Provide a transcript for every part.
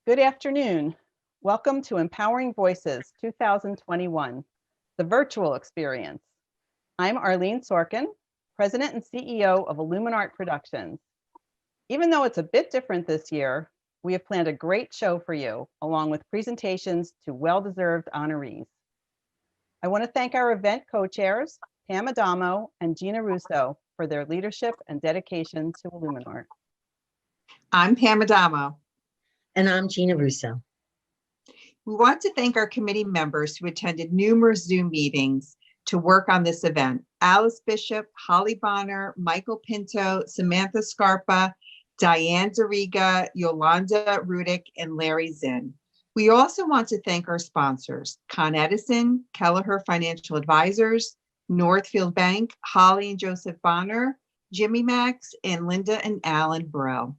Good afternoon. Welcome to Empowering Voices 2021, the virtual experience. I'm Arlene Sorkin, President and CEO of Illuminart Productions. Even though it's a bit different this year, we have planned a great show for you, along with presentations to well-deserved honorees. I want to thank our event co-chairs, Pam Adamo and Gina Russo, for their leadership and dedication to Illuminart. I'm Pam Adamo. And I'm Gina Russo. We want to thank our committee members who attended numerous Zoom meetings to work on this event. Alice Bishop, Holly Bonner, Michael Pinto, Samantha Scarpa, Diane Doriga, Yolanda Rudick, and Larry Zinn. We also want to thank our sponsors, Con Edison, Kelleher Financial Advisors, Northfield Bank, Holly and Joseph Bonner, Jimmy Max, and Linda and Alan Burrell.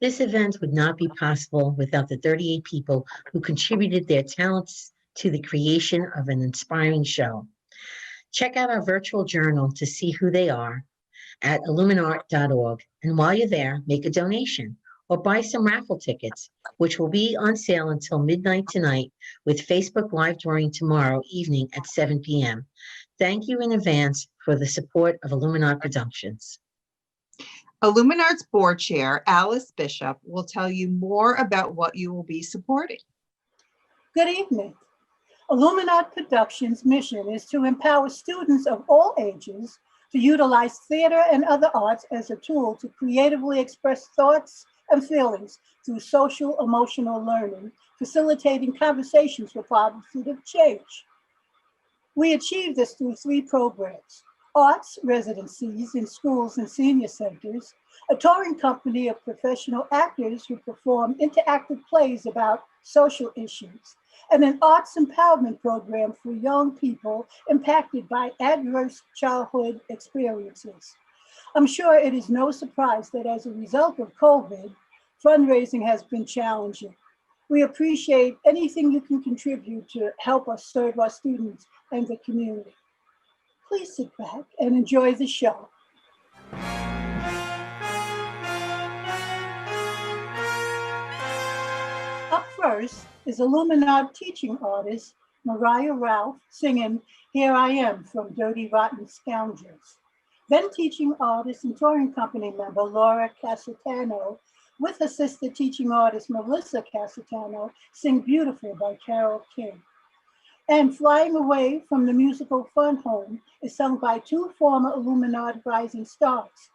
This event would not be possible without the 38 people who contributed their talents to the creation of an inspiring show. Check out our virtual journal to see who they are at illuminart.org. And while you're there, make a donation or buy some raffle tickets, which will be on sale until midnight tonight with Facebook Live drawing tomorrow evening at 7 p.m. Thank you in advance for the support of Illuminart Productions. Illuminart's board chair, Alice Bishop, will tell you more about what you will be supporting. Good evening. Illuminart Productions' mission is to empower students of all ages to utilize theater and other arts as a tool to creatively express thoughts and feelings through social emotional learning, facilitating conversations for positive change. We achieve this through 3 programs: arts residencies in schools and senior centers, a touring company of professional actors who perform interactive plays about social issues, and an arts empowerment program for young people impacted by adverse childhood experiences. I'm sure it is no surprise that as a result of COVID, fundraising has been challenging. We appreciate anything you can contribute to help us serve our students and the community. Please sit back and enjoy the show. Up first is Illuminart teaching artist Mariah Ralph singing "Here I Am" from Dirty Rotten Scoundrels. Then teaching artist and touring company member Laura Casatano with her sister teaching artist Melissa Casatano sing "Beautiful" by Carole King. And Flying Away from the Musical Fun Home is sung by 2 former Illuminart rising stars,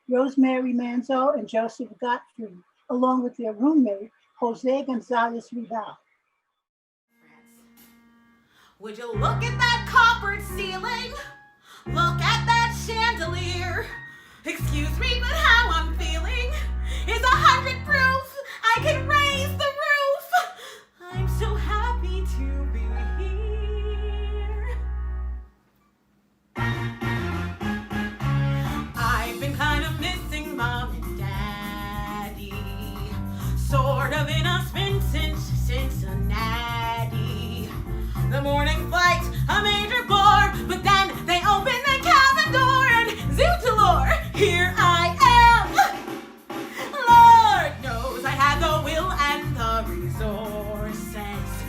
Rosemary Manzo and Joseph Gottfried, along with their roommate, Jose Gonzalez Rival. Would you look at that coppered ceiling? Look at that chandelier. Excuse me, but how I'm feeling is 100 proof I can raise the roof. I'm so happy to be here. I've been kind of missing Mom and Daddy, sort of in a spin since Cincinnati. The morning flight, a major bore, but then they opened the cabin door and zoot-a-lore, here I am. Lord knows I had the will and the resources,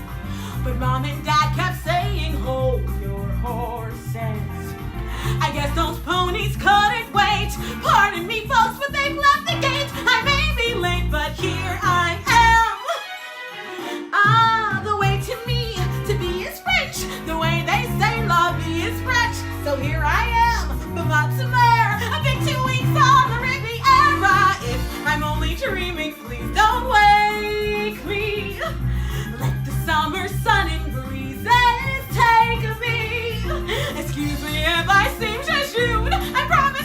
but Mom and Dad kept saying, hold your horses. I guess those ponies couldn't wait. Pardon me, folks, but they've left the gate. I may be late, but here I am. Ah, the way to me to be is French. The way they say la vie is French. So here I am, but lots of air. I've been 2 weeks on the Riviera. If I'm only dreaming, please don't wake me. Let the summer sun and breezes take me. Excuse me if I seem jejune. I promise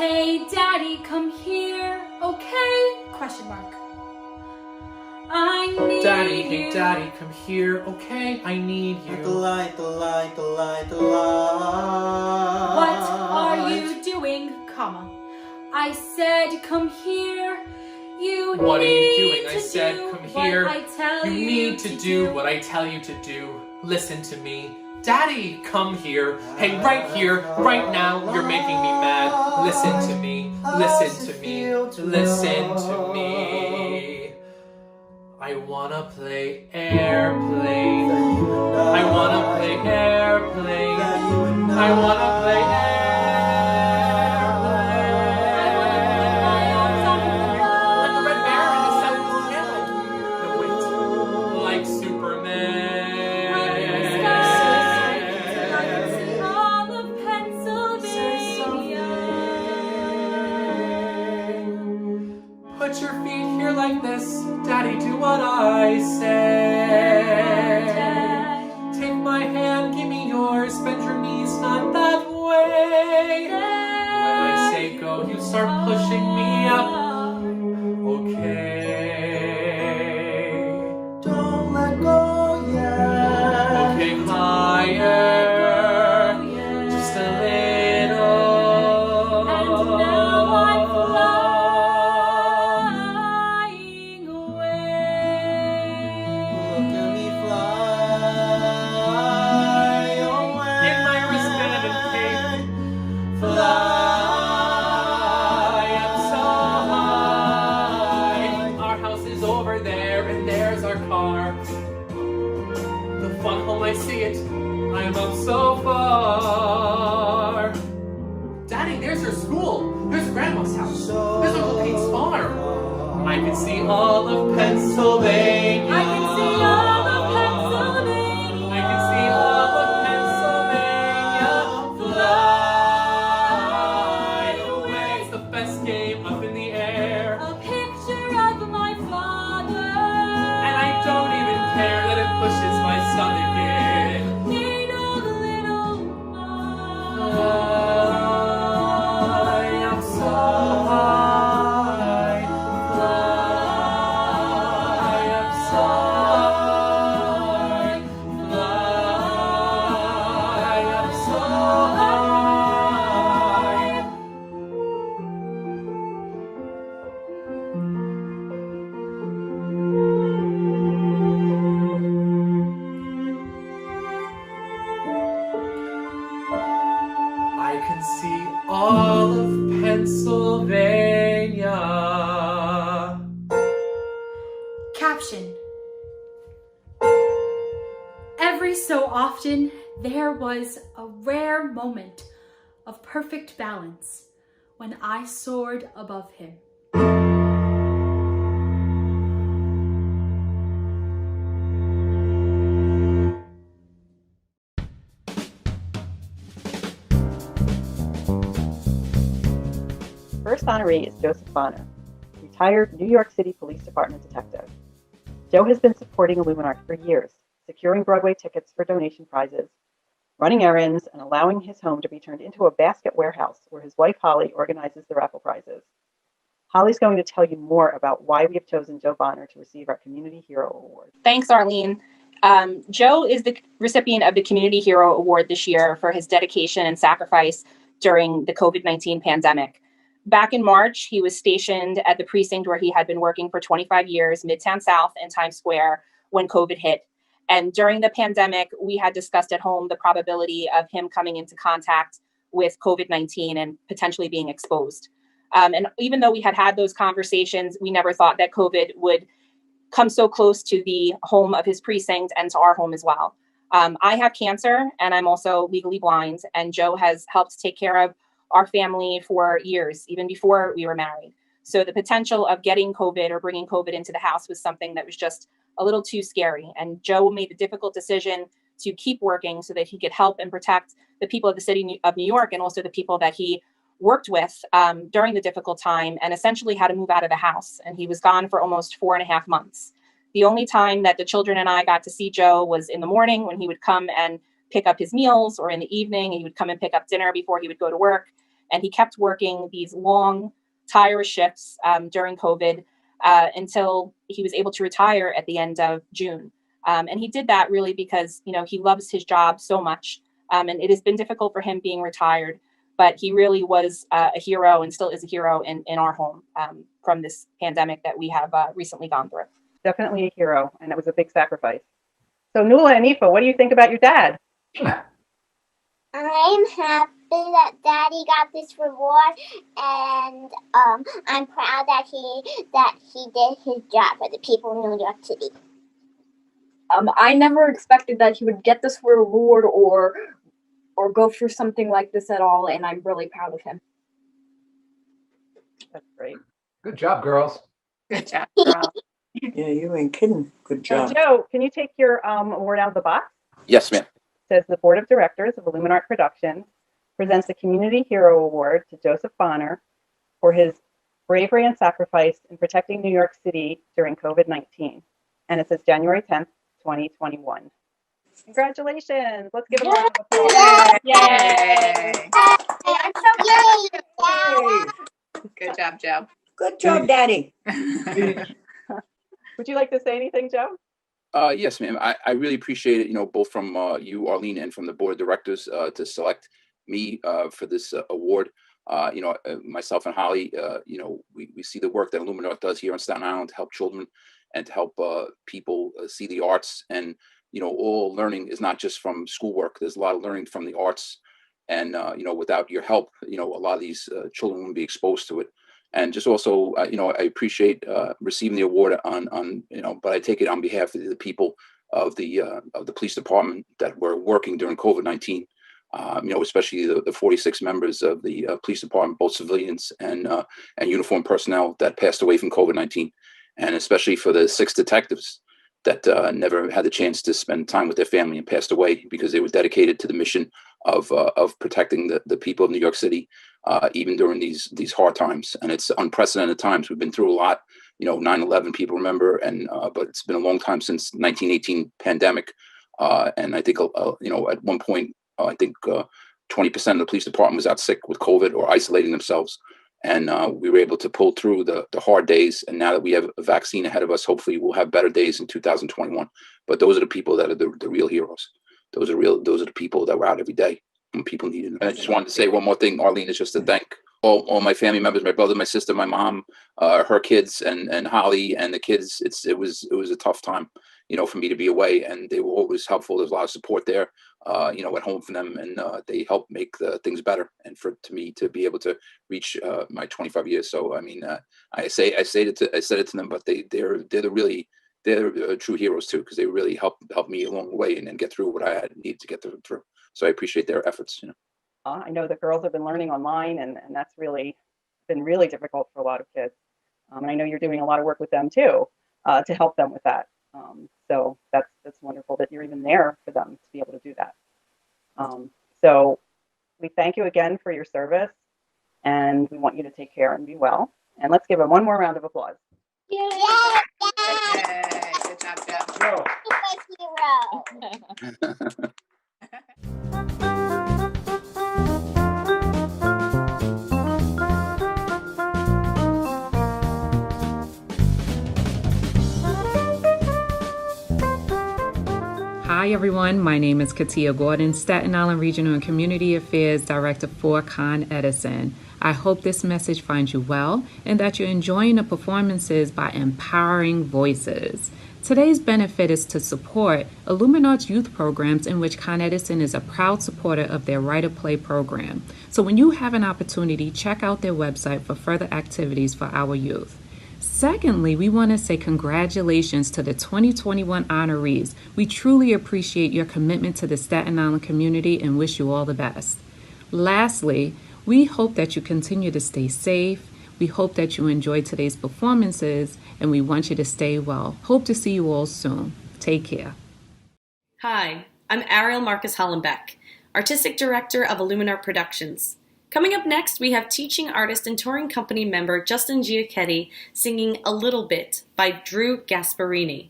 Hey, Daddy, come here, okay? Question mark. I need Daddy, you. hey Daddy, come here, okay? I need you. The light, the light, the light, the light. What are you doing, comma? I said come here. You What are you need doing? I to said do come what here. I tell You need to do what I tell you to do. Listen to me. Daddy, come here. Hey, right here, right now, you're making me mad. Listen to me. Listen to me. Listen to me. I wanna play airplane. I wanna play airplane. I wanna play airplane. Like the red bear in the South Channel. The wind, like Superman. Put your feet here like this, Daddy, do what I say. Take my hand, give me yours, bend your knees not that way. When I say go, you start pushing me up. Okay. Don't let go yet. Okay, higher. Just a little. And now I'm flying away. Look at me fly away. In my wristband and cape. Fly up so high. Our house is over there, and there's our car. The fun home, I see it. I'm up so far. Daddy, there's your school. There's Grandma's house. There's Uncle Pete's farm. I can see all of Pennsylvania. I can see all of Pennsylvania. I can see all of Pennsylvania. Fly away. It's the best game up in the air. A picture of my father. And I don't even care that it pushes my stomach in. Need a little more. Fly up so high. Fly up so high. Fly up so high. I can see all of Pennsylvania. Caption. Every so often, there was a rare moment of perfect balance when I soared above him. First honoree is Joseph Bonner, retired New York City Police Department detective. Joe has been supporting Illuminart for years, securing Broadway tickets for donation prizes, running errands, and allowing his home to be turned into a basket warehouse where his wife Holly organizes the raffle prizes. Holly's going to tell you more about why we have chosen Joe Bonner to receive our Community Hero Award. Thanks, Arlene. Joe is the recipient of the Community Hero Award this year for his dedication and sacrifice during the COVID-19 pandemic. Back in March, he was stationed at the precinct where he had been working for 25 years, Midtown South and Times Square, when COVID hit. And during the pandemic, we had discussed at home the probability of him coming into contact with COVID-19 and potentially being exposed. And even though we had had those conversations, we never thought that COVID would come so close to the home of his precinct and to our home as well. I have cancer and I'm also legally blind, and Joe has helped take care of our family for years, even before we were married. So the potential of getting COVID or bringing COVID into the house was something that was just a little too scary. And Joe made the difficult decision to keep working so that he could help and protect the people of the city of New York and also the people that he worked with during the difficult time, and essentially had to move out of the house. And he was gone for almost 4.5 months. The only time that the children and I got to see Joe was in the morning when he would come and pick up his meals, or in the evening he would come and pick up dinner before he would go to work. And he kept working these long, tireless shifts during COVID until he was able to retire at the end of June. And he did that really because, he loves his job so much. And it has been difficult for him being retired, but he really was a hero and still is a hero in our home from this pandemic that we have recently gone through. Definitely a hero, and it was a big sacrifice. So Nuala and Aoife, what do you think about your dad? I'm happy that Daddy got this reward, and I'm proud that he did his job for the people of New York City. I never expected that he would get this reward or go through something like this at all, and I'm really proud of him. That's great. Good job, girls. Good job. Yeah, you ain't kidding. Good So job. Joe, can you take your award out of the box? Yes, ma'am. It says the Board of Directors of Illuminart Productions presents the Community Hero Award to Joseph Bonner for his bravery and sacrifice in protecting New York City during COVID-19. And it says January 10th, 2021. Congratulations. Let's give a round of applause. Yay! I'm so Yay. Good job, Joe. Good job, Daddy. Would you like to say anything, Joe? Yes, ma'am. I really appreciate it, both from you, Arlene, and from the board of directors to select me for this award. Myself and Holly, we see the work that Illuminart does here on Staten Island to help children and to help people see the arts. And, all learning is not just from schoolwork. There's a lot of learning from the arts. And, without your help, a lot of these children wouldn't be exposed to it. And just also, I appreciate receiving the award but I take it on behalf of the people of the police department that were working during COVID-19. Especially the 46 members of the police department, both civilians and uniformed personnel that passed away from COVID-19, and especially for the 6 detectives that never had the chance to spend time with their family and passed away because they were dedicated to the mission of protecting the people of New York City, even during these hard times. And it's unprecedented times. We've been through a lot. 9/11 people remember, and but it's been a long time since 1918 pandemic. And I think at one point, I think 20% of the police department was out sick with COVID or isolating themselves. And we were able to pull through the hard days. And now that we have a vaccine ahead of us, hopefully we'll have better days in 2021. But those are the people that are the real heroes. Those are the people that were out every day when people needed them. And I just wanted to say one more thing, Arlene, is just to thank all my family members, my brother, my sister, my mom, her kids, and Holly and the kids. It was a tough time, for me to be away, and they were always helpful. There's a lot of support there, at home for them, and they helped make things better. And to me to be able to reach my 25 years. So I mean, I said it to them, but they're true heroes too, because they really helped me along the way and get through what I had needed to get through. So I appreciate their efforts. I know the girls have been learning online, and that's been really difficult for a lot of kids. And I know you're doing a lot of work with them too, to help them with that. So that's wonderful that you're even there for them to be able to do that. So we thank you again for your service, and we want you to take care and be well. And let's give them one more round of applause. Yay! Good job, Joe. Hero. Hi everyone, my name is Katia Gordon, Staten Island Regional and Community Affairs Director for Con Edison. I hope this message finds you well and that you're enjoying the performances by Empowering Voices. Today's benefit is to support Illuminart's youth programs, in which Con Edison is a proud supporter of their Write a Play program. So when you have an opportunity, check out their website for further activities for our youth. Secondly, we want to say congratulations to the 2021 honorees. We truly appreciate your commitment to the Staten Island community and wish you all the best. Lastly, we hope that you continue to stay safe. We hope that you enjoyed today's performances, and we want you to stay well. Hope to see you all soon. Take care. Hi, I'm Ariel Marcus Hollenbeck, Artistic Director of Illuminart Productions. Coming up next, we have teaching artist and touring company member Justin Giacchetti singing A Little Bit by Drew Gasparini,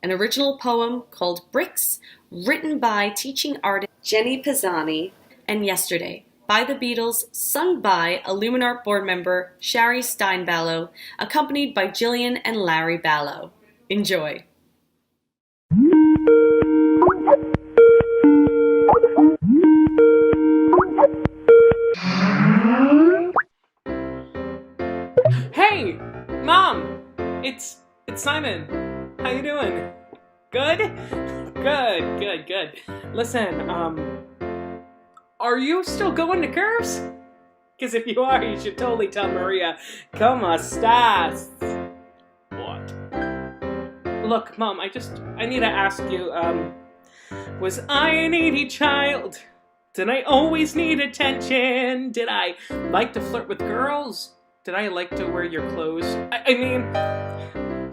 an original poem called Bricks, written by teaching artist Jenny Pisani, and Yesterday by the Beatles, sung by Illuminart board member Shari Steinballow, accompanied by Jillian and Larry Ballow. Enjoy. Hey, Mom! It's Simon. How you doing? Good? Good. Listen, are you still going to Curves? Because if you are, you should totally tell Maria, ¿Cómo estás? What? Look, Mom, I need to ask you, was I a needy child? Did I always need attention? Did I like to flirt with girls? Did I like to wear your clothes? I mean,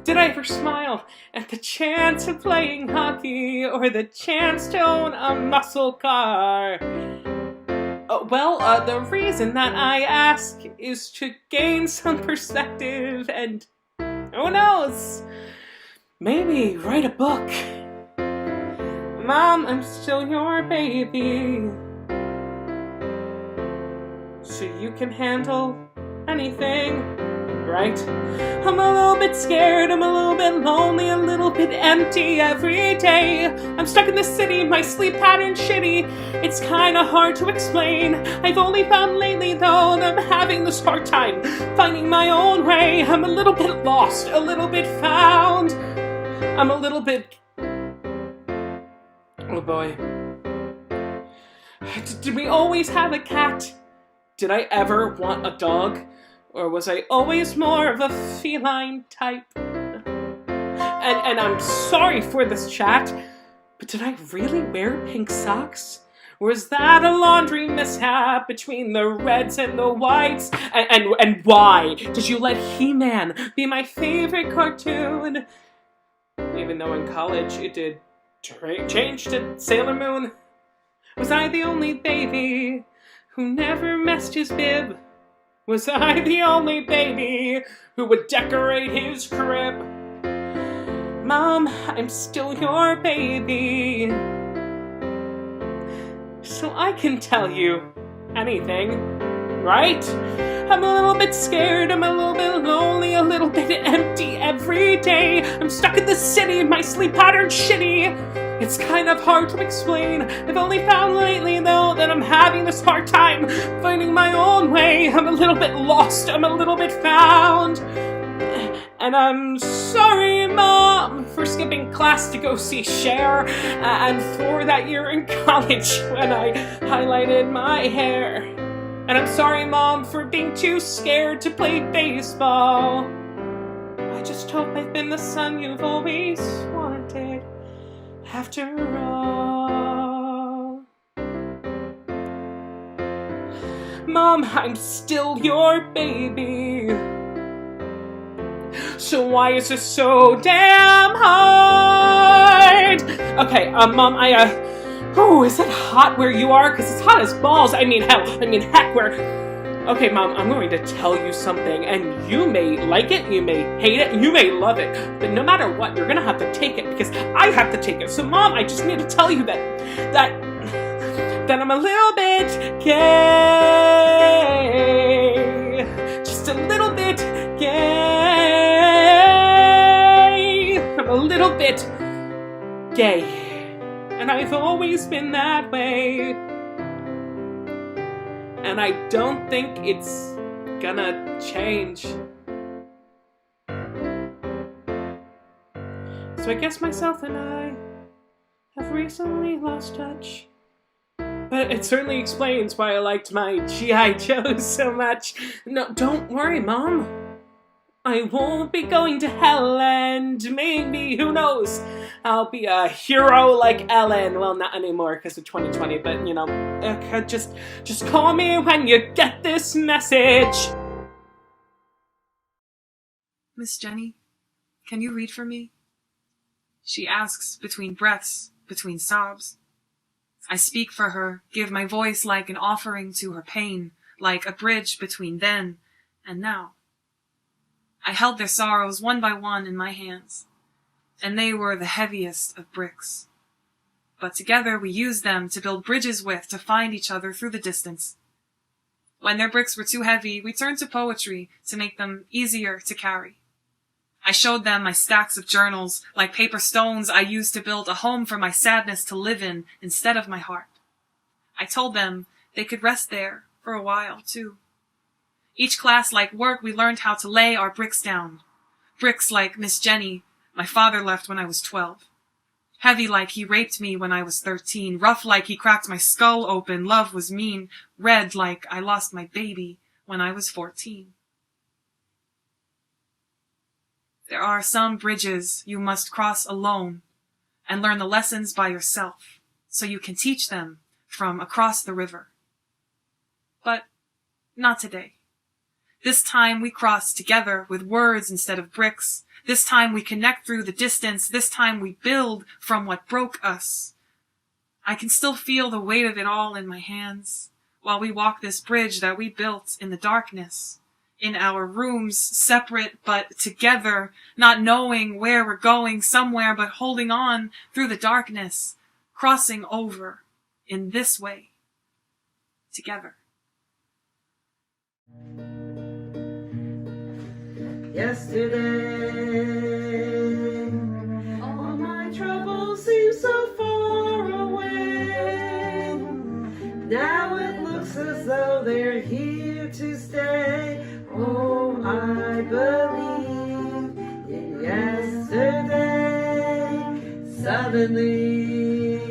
did I ever smile at the chance of playing hockey or the chance to own a muscle car? Well, the reason that I ask is to gain some perspective and, who knows, maybe write a book. Mom, I'm still your baby. So you can handle anything, right? I'm a little bit scared, I'm a little bit lonely, a little bit empty every day. I'm stuck in the city, my sleep pattern's shitty. It's kinda hard to explain. I've only found lately though that I'm having this hard time finding my own way. I'm a little bit lost, a little bit found. I'm a little bit... Oh boy. Did we always have a cat? Did I ever want a dog? Or was I always more of a feline type? And I'm sorry for this chat, but did I really wear pink socks? Was that a laundry mishap between the reds and the whites? And why did you let He-Man be my favorite cartoon? Even though in college it did change to Sailor Moon. Was I the only baby who never messed his bib? Was I the only baby who would decorate his crib? Mom, I'm still your baby. So I can tell you anything, right? I'm a little bit scared, I'm a little bit lonely, a little bit empty every day. I'm stuck in the city, my sleep pattern's shitty. It's kind of hard to explain. I've only found lately, though, that I'm having this hard time finding my own way. I'm a little bit lost, I'm a little bit found. And I'm sorry, Mom, for skipping class to go see Cher, and for that year in college when I highlighted my hair. And I'm sorry, Mom, for being too scared to play baseball. I just hope I've been the son you've always wanted. After all, Mom, I'm still your baby. So why is this so damn hard? Okay, Mom, oh, is it hot where you are? Because it's hot as balls. I mean, heck, where... Okay, Mom, I'm going to tell you something, and you may like it, you may hate it, you may love it, but no matter what, you're gonna have to take it, because I have to take it. So, Mom, I just need to tell you that I'm a little bit gay. Just a little bit gay. I'm a little bit gay. And I've always been that way. And I don't think it's gonna change. So I guess myself and I have recently lost touch. But it certainly explains why I liked my G.I. Joes so much. No, don't worry, Mom. I won't be going to hell, and maybe, who knows, I'll be a hero like Ellen. Well, not anymore because of 2020, but, you know, just call me when you get this message. Miss Jenny, can you read for me? She asks between breaths, between sobs. I speak for her, give my voice like an offering to her pain, like a bridge between then and now. I held their sorrows one by one in my hands, and they were the heaviest of bricks. But together we used them to build bridges with, to find each other through the distance. When their bricks were too heavy, we turned to poetry to make them easier to carry. I showed them my stacks of journals, like paper stones I used to build a home for my sadness to live in instead of my heart. I told them they could rest there for a while, too. Each class, like work, we learned how to lay our bricks down. Bricks like Miss Jenny, my father left when I was 12. Heavy like he raped me when I was 13. Rough like he cracked my skull open. Love was mean. Red like I lost my baby when I was 14. There are some bridges you must cross alone and learn the lessons by yourself so you can teach them from across the river. But not today. This time we cross together with words instead of bricks. This time we connect through the distance. This time we build from what broke us. I can still feel the weight of it all in my hands while we walk this bridge that we built in the darkness, in our rooms, separate but together, not knowing where we're going, somewhere but holding on through the darkness, crossing over in this way, together. Yesterday, all my troubles seem so far away. Now it looks as though they're here to stay. Oh, I believe in yesterday. Suddenly,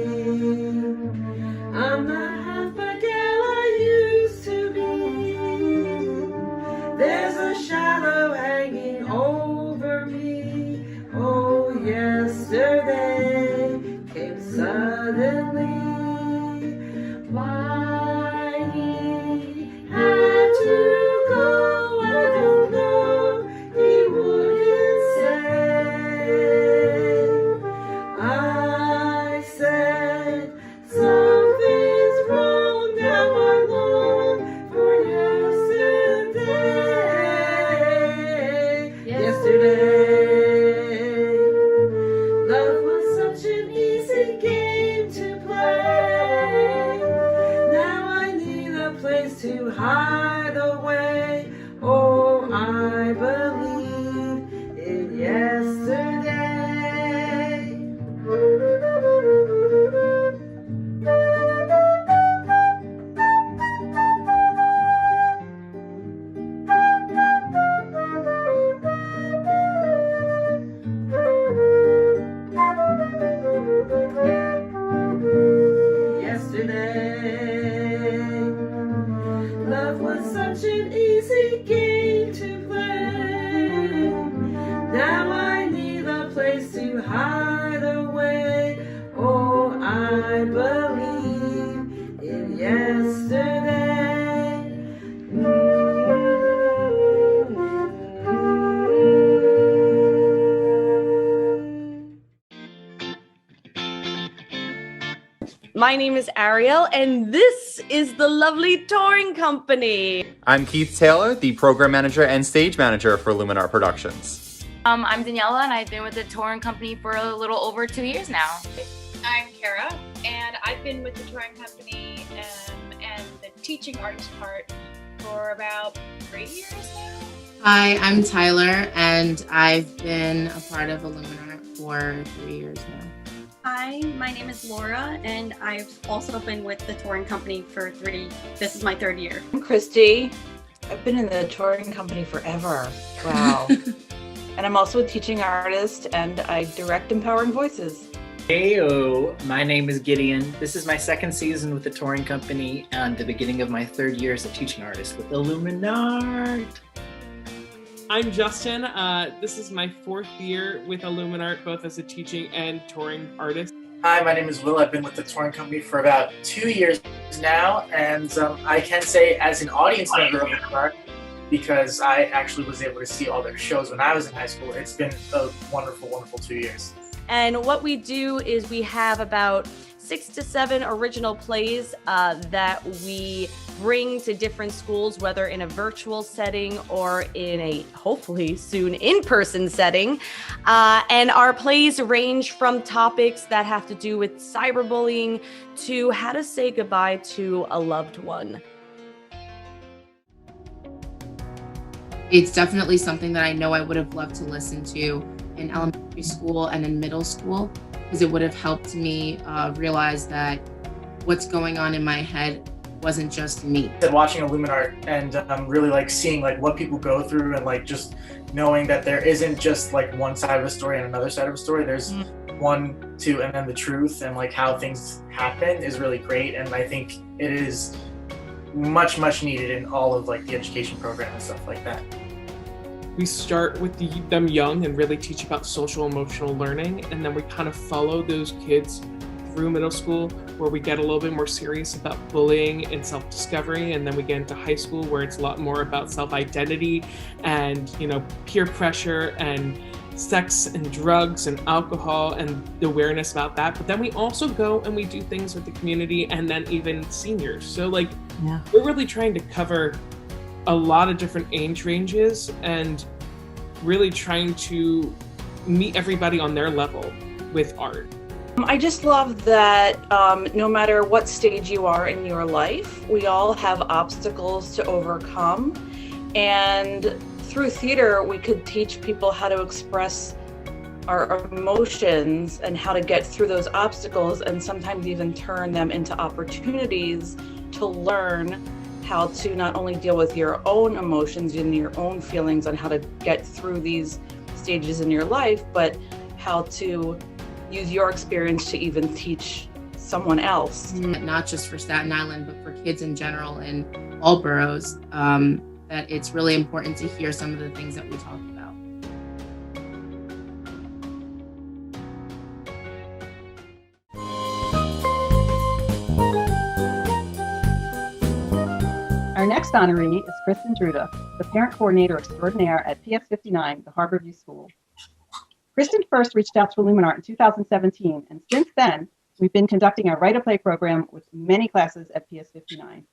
I'm not half the gal I used to be. There's a shadow hanging over me. Oh, yesterday came suddenly. Why he had to go, I don't know. He wouldn't say. I said something's wrong. Now I long for yesterday. Yesterday, love was such an easy game to play. Now I need a place to hide away. Oh, I believe in yesterday. Yesterday, love was such an easy game to play. Now I need a place to hide away. Oh, I believe in yesterday. My name is Ariel, and this is the lovely touring company. I'm Keith Taylor, the program manager and stage manager for Luminar Productions. I'm Daniela, and I've been with the touring company for a little over 2 years now. I'm Kara, and I've been with the touring company and the teaching artist part for about 3 years now. Hi, I'm Tyler, and I've been a part of Illuminar for 3 years now. Hi, my name is Laura, and I've also been with the touring company for this is my 3rd year. I'm Christy. I've been in the touring company forever. Wow. And I'm also a teaching artist, and I direct Empowering Voices. Heyo, my name is Gideon. This is my 2nd season with the touring company and the beginning of my 3rd year as a teaching artist with Illuminart. I'm Justin. This is my 4th year with Illuminart, both as a teaching and touring artist. Hi, my name is Will. I've been with the touring company for about 2 years now, and I can say as an audience member of Illuminart, because I actually was able to see all their shows when I was in high school, it's been a wonderful, wonderful 2 years. And what we do is we have about 6 to 7 original plays that we bring to different schools, whether in a virtual setting or in a hopefully soon in-person setting. And our plays range from topics that have to do with cyberbullying to how to say goodbye to a loved one. It's definitely something that I know I would have loved to listen to in elementary school and in middle school, because it would have helped me realize that what's going on in my head wasn't just me. Watching Illuminart and really like seeing like what people go through, and like just knowing that there isn't just like one side of a story and another side of a story. There's one, two, and then the truth, and like how things happen is really great. And I think it is much needed in all of like the education program and stuff like that. We start with them young and really teach about social emotional learning, and then we kind of follow those kids through middle school, where we get a little bit more serious about bullying and self-discovery, and then we get into high school where it's a lot more about self-identity and, you know, peer pressure and sex and drugs and alcohol and the awareness about that. But then we also go and we do things with the community, and then even seniors. So like, we're really trying to cover a lot of different age ranges and really trying to meet everybody on their level with art. I just love that no matter what stage you are in your life, we all have obstacles to overcome. And through theater, we could teach people how to express our emotions and how to get through those obstacles, and sometimes even turn them into opportunities to learn how to not only deal with your own emotions and your own feelings on how to get through these stages in your life, but how to use your experience to even teach someone else. Not just for Staten Island, but for kids in general in all boroughs, that it's really important to hear some of the things that we talked about. Our next honoree is Kristen Druda, the Parent Coordinator Extraordinaire at PS 59, the Harborview School. Kristen first reached out to Illuminart in 2017, and since then, we've been conducting our Write a Play program with many classes at PS 59.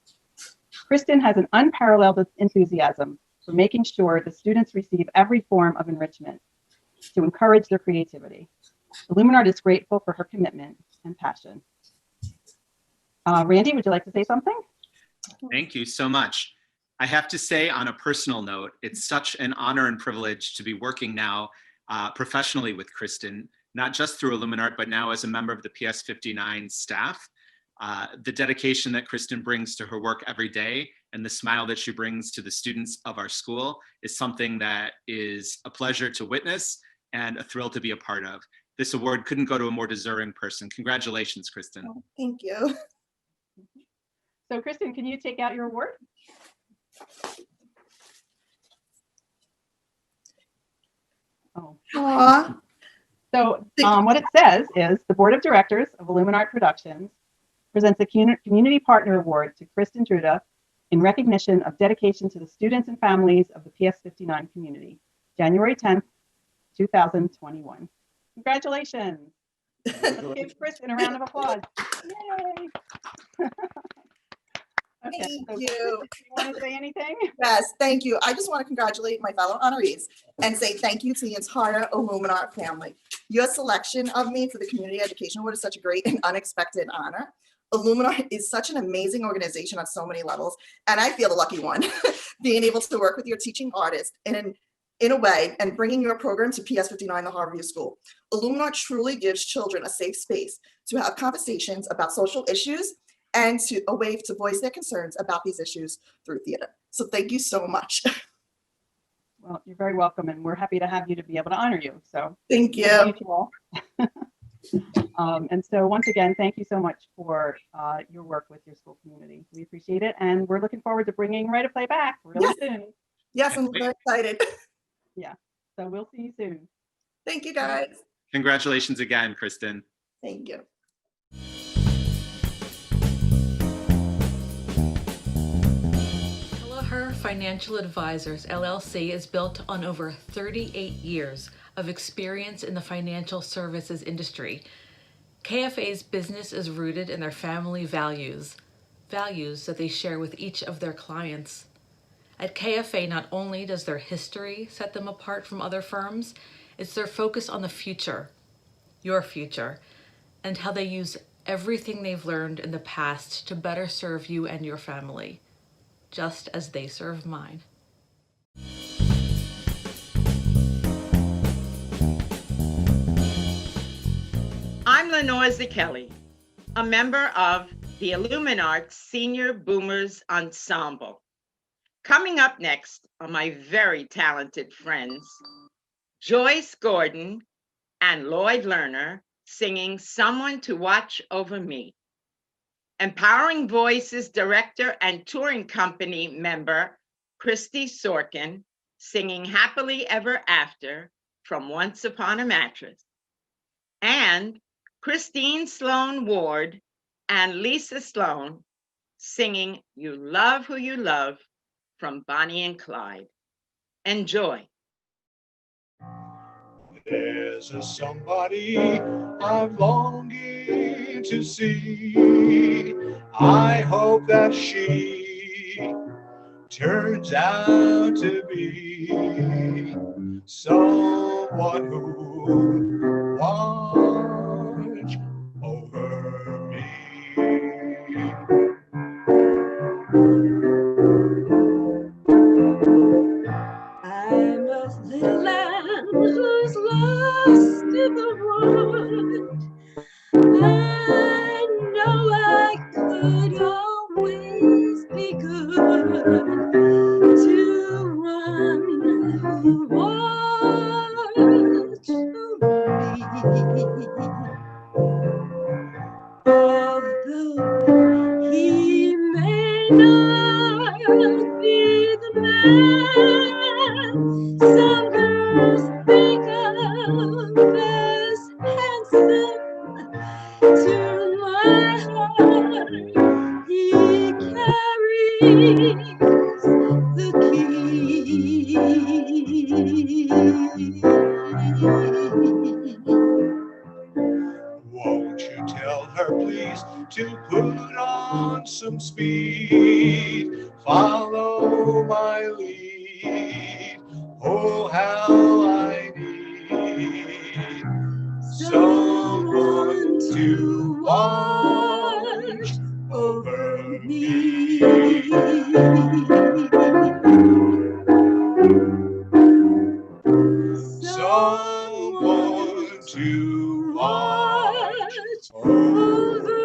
Kristen has an unparalleled enthusiasm for making sure the students receive every form of enrichment to encourage their creativity. Illuminart is grateful for her commitment and passion. Randy, would you like to say something? Thank you so much. I have to say, on a personal note, it's such an honor and privilege to be working now professionally with Kristen, not just through Illuminart, but now as a member of the PS 59 staff. The dedication that Kristen brings to her work every day and the smile that she brings to the students of our school is something that is a pleasure to witness and a thrill to be a part of. This award couldn't go to a more deserving person. Congratulations, Kristen. Oh, thank you. So Kristen, can you take out your award? Oh. Aww. So what it says is the Board of Directors of Illuminart Productions presents a Community Partner Award to Kristen Druda in recognition of dedication to the students and families of the PS 59 community, January 10th, 2021. Congratulations. Let's give Kristen a round of applause. Yay. Okay, Thank so you. Kristen, do you want to say anything? Yes, thank you. I just want to congratulate my fellow honorees and say thank you to the entire Illuminart family. Your selection of me for the Community Education Award is such a great and unexpected honor. Illuminart is such an amazing organization on so many levels, and I feel the lucky one, being able to work with your teaching artist in a way and bringing your program to PS 59, the Harborview School. Illuminart truly gives children a safe space to have conversations about social issues and a way to voice their concerns about these issues through theater. So thank you so much. Well, you're very welcome, and we're happy to have you to be able to honor you. So thank you. Thank you all. And so once again, thank you so much for your work with your school community. We appreciate it, and we're looking forward to bringing Write a Play back really soon. Yes, I'm very excited. Yeah, so we'll see you soon. Thank you, guys. Congratulations again, Kristen. Thank you. Kelleher Financial Advisors, LLC is built on over 38 years of experience in the financial services industry. KFA's business is rooted in their family values that they share with each of their clients. At KFA, not only does their history set them apart from other firms, it's their focus on the future, your future, and how they use everything they've learned in the past to better serve you and your family, just as they serve mine. I'm Lenore Kelly, a member of the Illuminarts Senior Boomers Ensemble. Coming up next are my very talented friends, Joyce Gordon and Lloyd Lerner, singing Someone to Watch Over Me. Empowering Voices director and touring company member, Christy Sorkin, singing Happily Ever After from Once Upon a Mattress. And Christine Sloan Ward and Lisa Sloan singing You Love Who You Love from Bonnie and Clyde. Enjoy. There's a somebody I'm longing to see. I hope that she turns out to be someone who watch over me. I'm a little lamb who's lost in the wood. I know I could always be good to one who watch over me. Although he may not be the man some girls think of as handsome, to my heart he carries the key. Won't you tell her please to put on some speed, follow my lead, oh how I need someone to watch over me. Someone to watch over me.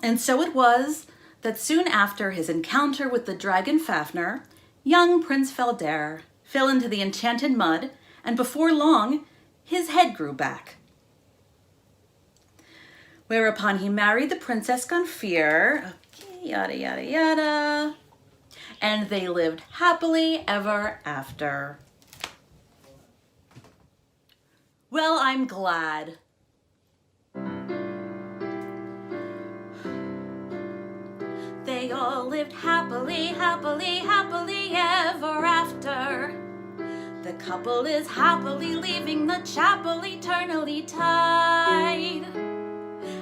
And so it was that soon after his encounter with the dragon Fafnir, young Prince Felder fell into the enchanted mud, and before long, his head grew back. Whereupon he married the Princess Gunfir, yada, yada, yada, and they lived happily ever after. Well, I'm glad. They all lived happily, happily, happily ever after. The couple is happily leaving the chapel eternally tied.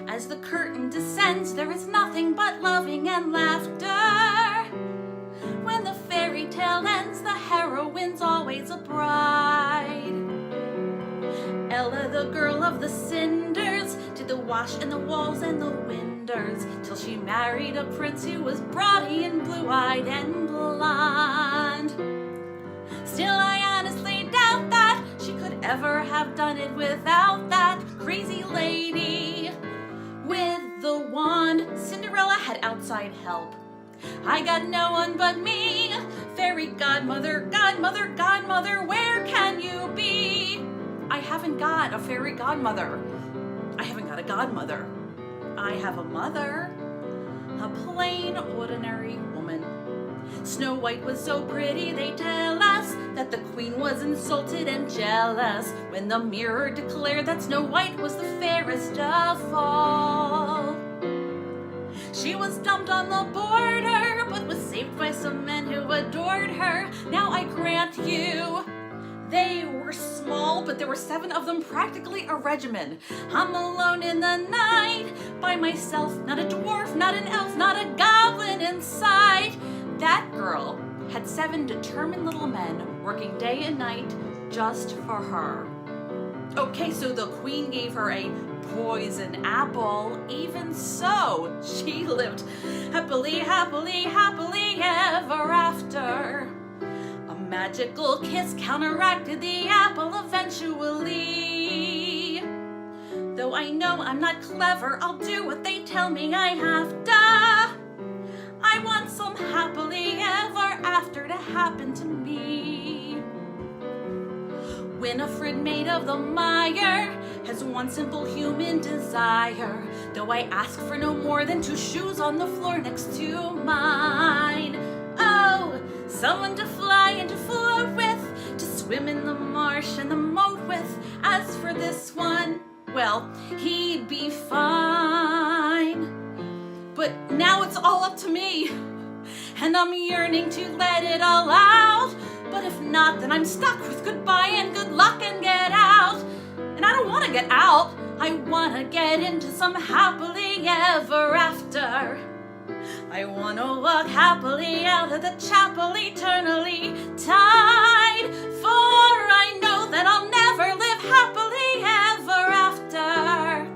As the curtain descends, there is nothing but loving and laughter. When the fairy tale ends, the heroine's always a bride. Ella, the girl of the cinders, did the wash and the walls and the winders, till she married a prince who was brawny and blue-eyed and blonde. Still, I honestly doubt that she could ever have done it without that crazy lady with the wand. Cinderella had outside help. I got no one but me. Fairy godmother, godmother, godmother, where can you be? I haven't got a fairy godmother. I haven't got a godmother. I have a mother, a plain, ordinary woman. Snow White was so pretty, they tell us, that the queen was insulted and jealous when the mirror declared that Snow White was the fairest of all. She was dumped on the border, but was saved by some men who adored her. Now I grant you, they were small, but there were 7 of them, practically a regiment. I'm alone in the night, by myself, not a dwarf, not an elf, not a goblin in sight. That girl had 7 determined little men working day and night just for her. Okay, so the queen gave her a poison apple. Even so, she lived happily, happily, happily ever after. A magical kiss counteracted the apple eventually. Though I know I'm not clever, I'll do what they tell me I have to. I want some happily ever after to happen to me. Winifred, maid of the mire, has one simple human desire. Though I ask for no more than 2 shoes on the floor next to mine. Oh, someone to fly and to float with, to swim in the marsh and the moat with. As for this one, well, he'd be fine. But now it's all up to me, and I'm yearning to let it all out. But if not, then I'm stuck with goodbye and good luck and get out. And I don't want to get out. I want to get into some happily ever after. I want to walk happily out of the chapel eternally tied. For I know that I'll never live happily ever after.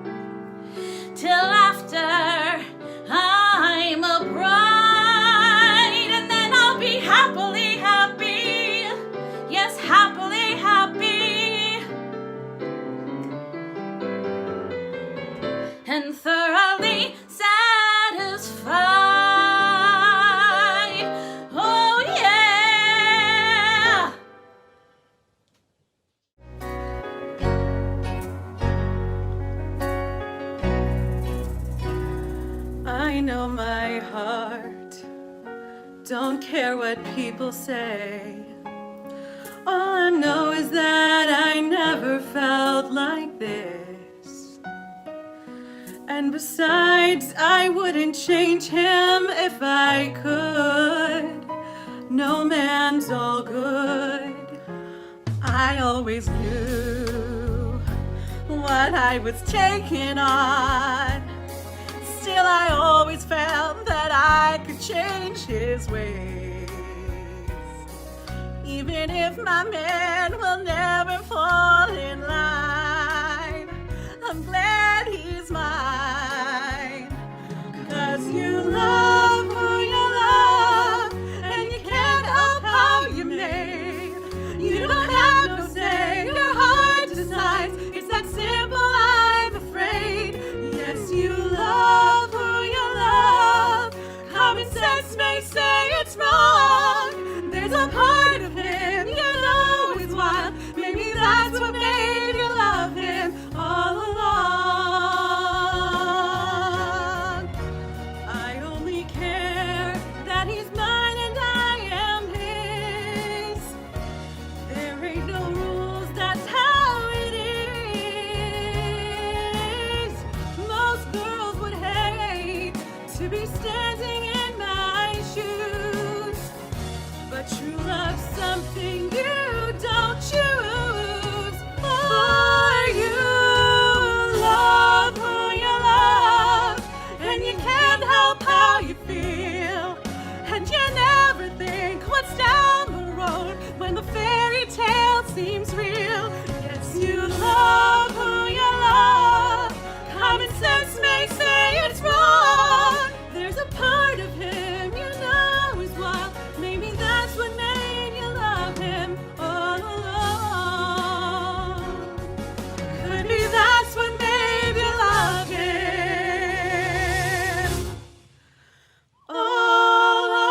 Till after I'm a bride, and then I'll be happily happy. Yes, happily happy. And thoroughly satisfied. Oh yeah. I know my heart don't care what people say. All I know is that I never felt like this. And besides, I wouldn't change him if I could. No man's all good. I always knew what I was taking on. Still, I always felt that I could change his ways. Even if my man will never fall in line, I'm glad he's mine. 'Cause you love who you love, and you can't help how you're made. You don't have no say, your heart decides. It's that simple, I'm afraid. Yes, you love who you love. Common sense may say it's wrong. There's a part of him you know is wild. Maybe that's what made you love him all along. I only care that he's mine and I am his. There ain't no rules, that's how it is. Most girls would hate to be standing in my shoes. But true love's something you don't choose. For you love who you love, and you can't help how you feel. And you never think what's down the road when the fairy tale seems real. Yes, you love who you love. Common sense may say it's wrong. There's a part of him you know is wild. Maybe that's what made you love him all along. Could be that's what made you love him all along.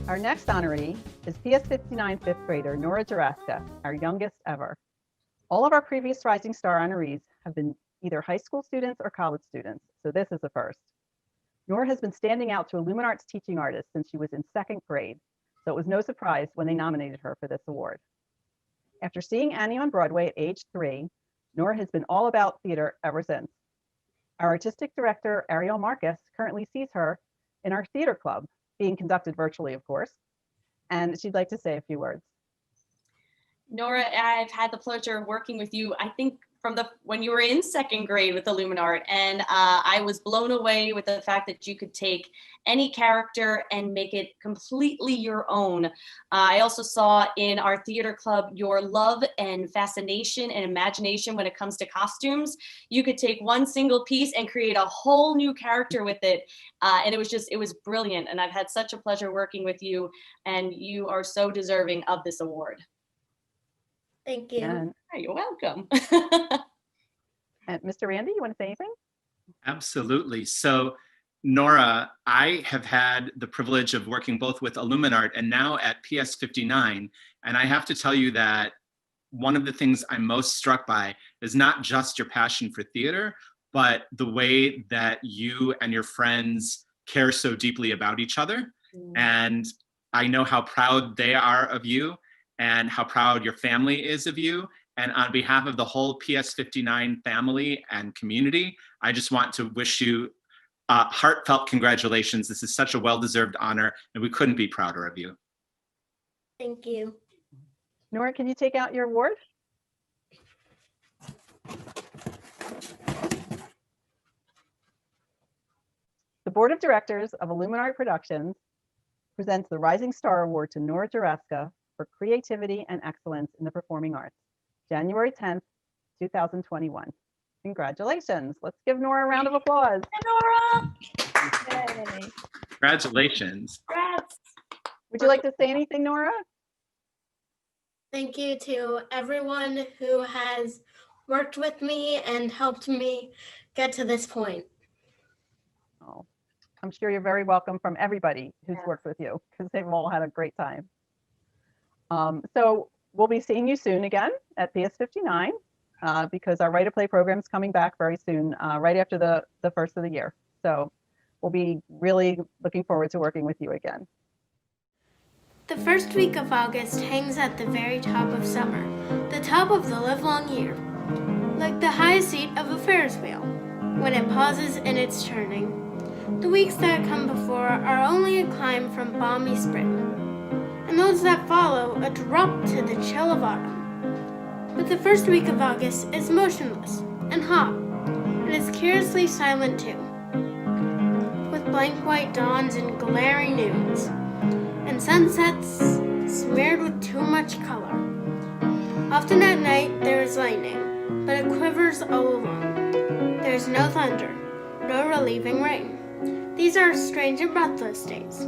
Our next honoree is PS 59 fifth grader Nora Jaraska, our youngest ever. All of our previous Rising Star honorees have been either high school students or college students, so this is a first. Nora has been standing out to Illuminart's teaching artist since she was in 2nd grade, so it was no surprise when they nominated her for this award. After seeing Annie on Broadway at age 3, Nora has been all about theater ever since. Our artistic director, Ariel Marcus, currently sees her in our theater club, being conducted virtually, of course. and she'd like to say a few words. Nora, I've had the pleasure of working with you, I think from when you were in second grade with Illuminart, and I was blown away with the fact that you could take any character and make it completely your own. I also saw in our theater club your love and fascination and imagination when it comes to costumes. You could take one single piece and create a whole new character with it. And it was brilliant. And I've had such a pleasure working with you, and you are so deserving of this award. Thank you. And, you're welcome. and Mr. Randy, you want to say anything? Absolutely. So, Nora, I have had the privilege of working both with Illuminart and now at PS59. And I have to tell you that one of the things I'm most struck by is not just your passion for theater, but the way that you and your friends care so deeply about each other. And I know how proud they are of you and how proud your family is of you. And on behalf of the whole PS59 family and community, I just want to wish you heartfelt congratulations. This is such a well-deserved honor, and we couldn't be prouder of you. Thank you. Nora, can you take out your award? The Board of Directors of Illuminart Productions presents the Rising Star Award to Nora Juraska for creativity and excellence in the performing arts, January 10th, 2021. Congratulations. Let's give Nora a round of applause. Nora! Yay. Congratulations. Congrats. Would you like to say anything, Nora? Thank you to everyone who has worked with me and helped me get to this point. Oh, I'm sure you're very welcome from everybody who's worked with you, because they've all had a great time. So we'll be seeing you soon again at PS59 because our Write to Play program is coming back very soon, right after the first of the year. So we'll be really looking forward to working with you again. The first week of August hangs at the very top of summer, the top of the livelong year, like the high seat of a Ferris wheel, when it pauses in its turning. The weeks that come before are only a climb from balmy spring, and those that follow a drop to the chill of autumn. But the first week of August is motionless and hot, and is curiously silent too, with blank white dawns and glaring noons, and sunsets smeared with too much color. Often at night there is lightning, but it quivers all along. There is no thunder, no relieving rain. These are strange and breathless days,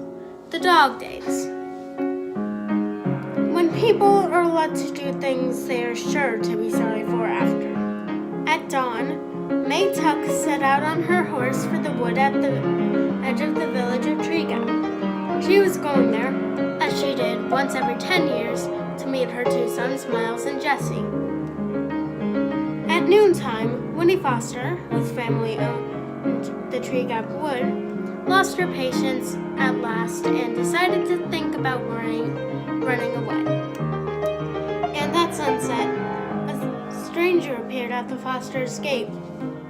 the dog days, when people are let to do things they are sure to be sorry for after. At dawn, May Tuck set out on her horse for the wood at the edge of the village of Tree Gap. She was going there, as she did once every 10 years, to meet her two sons, Miles and Jesse. At noontime, Winnie Foster, whose family owned the Tree Gap Wood, lost her patience at last and decided to think about running away. And that sunset, a stranger appeared at the Foster's gate.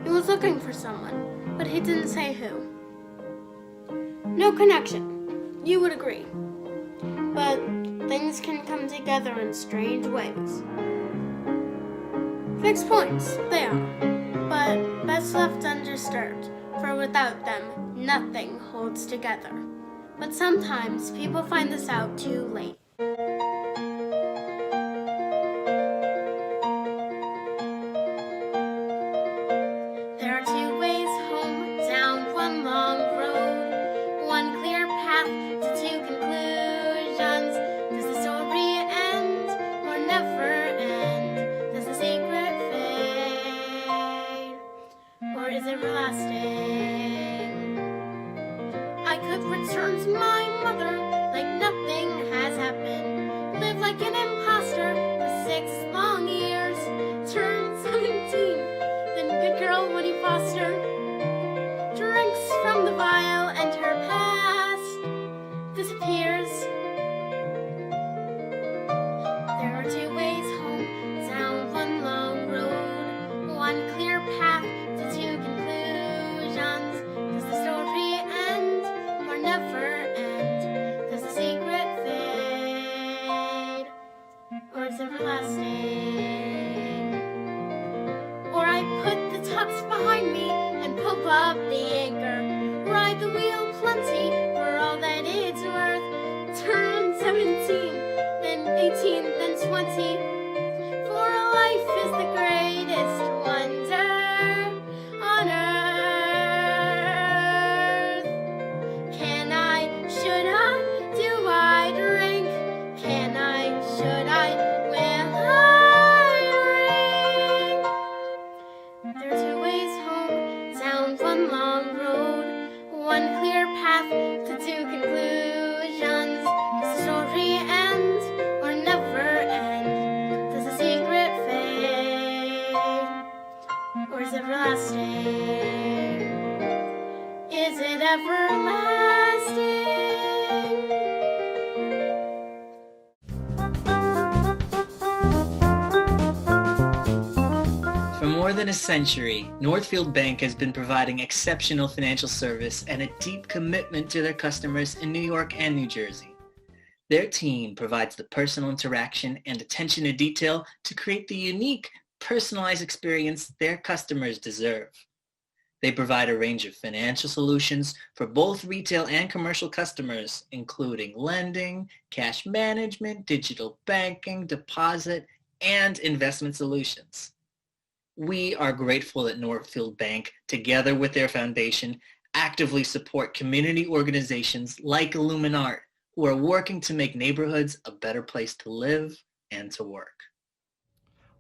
He was looking for someone, but he didn't say who. No connection, you would agree. But things can come together in strange ways. Fixed points, they are, but best left undisturbed, for without them, nothing holds together. But sometimes people find this out too late. There are two ways home, down one long road, one clear path to two conclusions. Does the story end or never end? Does the secret fade or is it everlasting? I could return to my mother like nothing has happened. Live like an imposter for 6 long years. Turn 17, then good girl Winnie Foster drinks from the vial and her past disappears. There are two ways home, down one long road, one clear path to two conclusions. Does the story end or never end? Does the secret fade is everlasting. Or I put the tux behind me and pope up the anchor. Ride the wheel plenty for all that it's worth. Turn 17, then 18, then 20. For life is the greatest wonder on earth. Can I, should I, do I drink? Can I, should I, will I ring? There are two ways home, down one long road, one clear path to two conclusions. Does the story end or never end? Does the secret fade or is it everlasting? Is it everlasting? For more than a century, Northfield Bank has been providing exceptional financial service and a deep commitment to their customers in New York and New Jersey. Their team provides the personal interaction and attention to detail to create the unique, personalized experience their customers deserve. They provide a range of financial solutions for both retail and commercial customers, including lending, cash management, digital banking, deposit, and investment solutions. We are grateful that Northfield Bank, together with their foundation, actively support community organizations like Illuminart, who are working to make neighborhoods a better place to live and to work.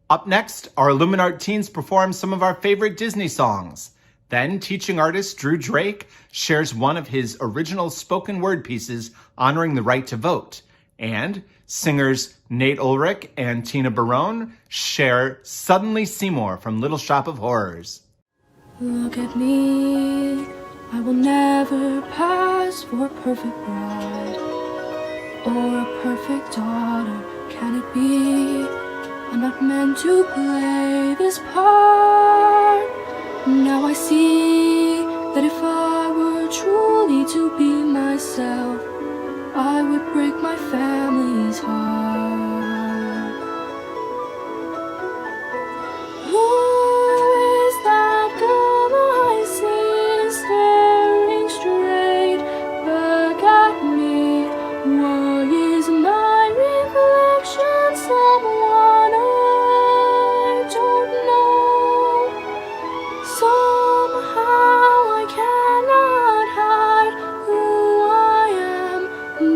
Up next, our Illuminart teens perform some of our favorite Disney songs. Then, teaching artist Drew Drake shares one of his original spoken word pieces honoring the right to vote. And singers Nate Ulrich and Tina Barone share Suddenly Seymour from Little Shop of Horrors. Look at me, I will never pass for a perfect bride or a perfect daughter. Can it be? I'm not meant to play this part. Now I see that if I were truly to be myself, I would break my family's heart. Who is that girl I see staring straight back at me? Why is my reflection someone I don't know? Somehow I cannot hide who I am,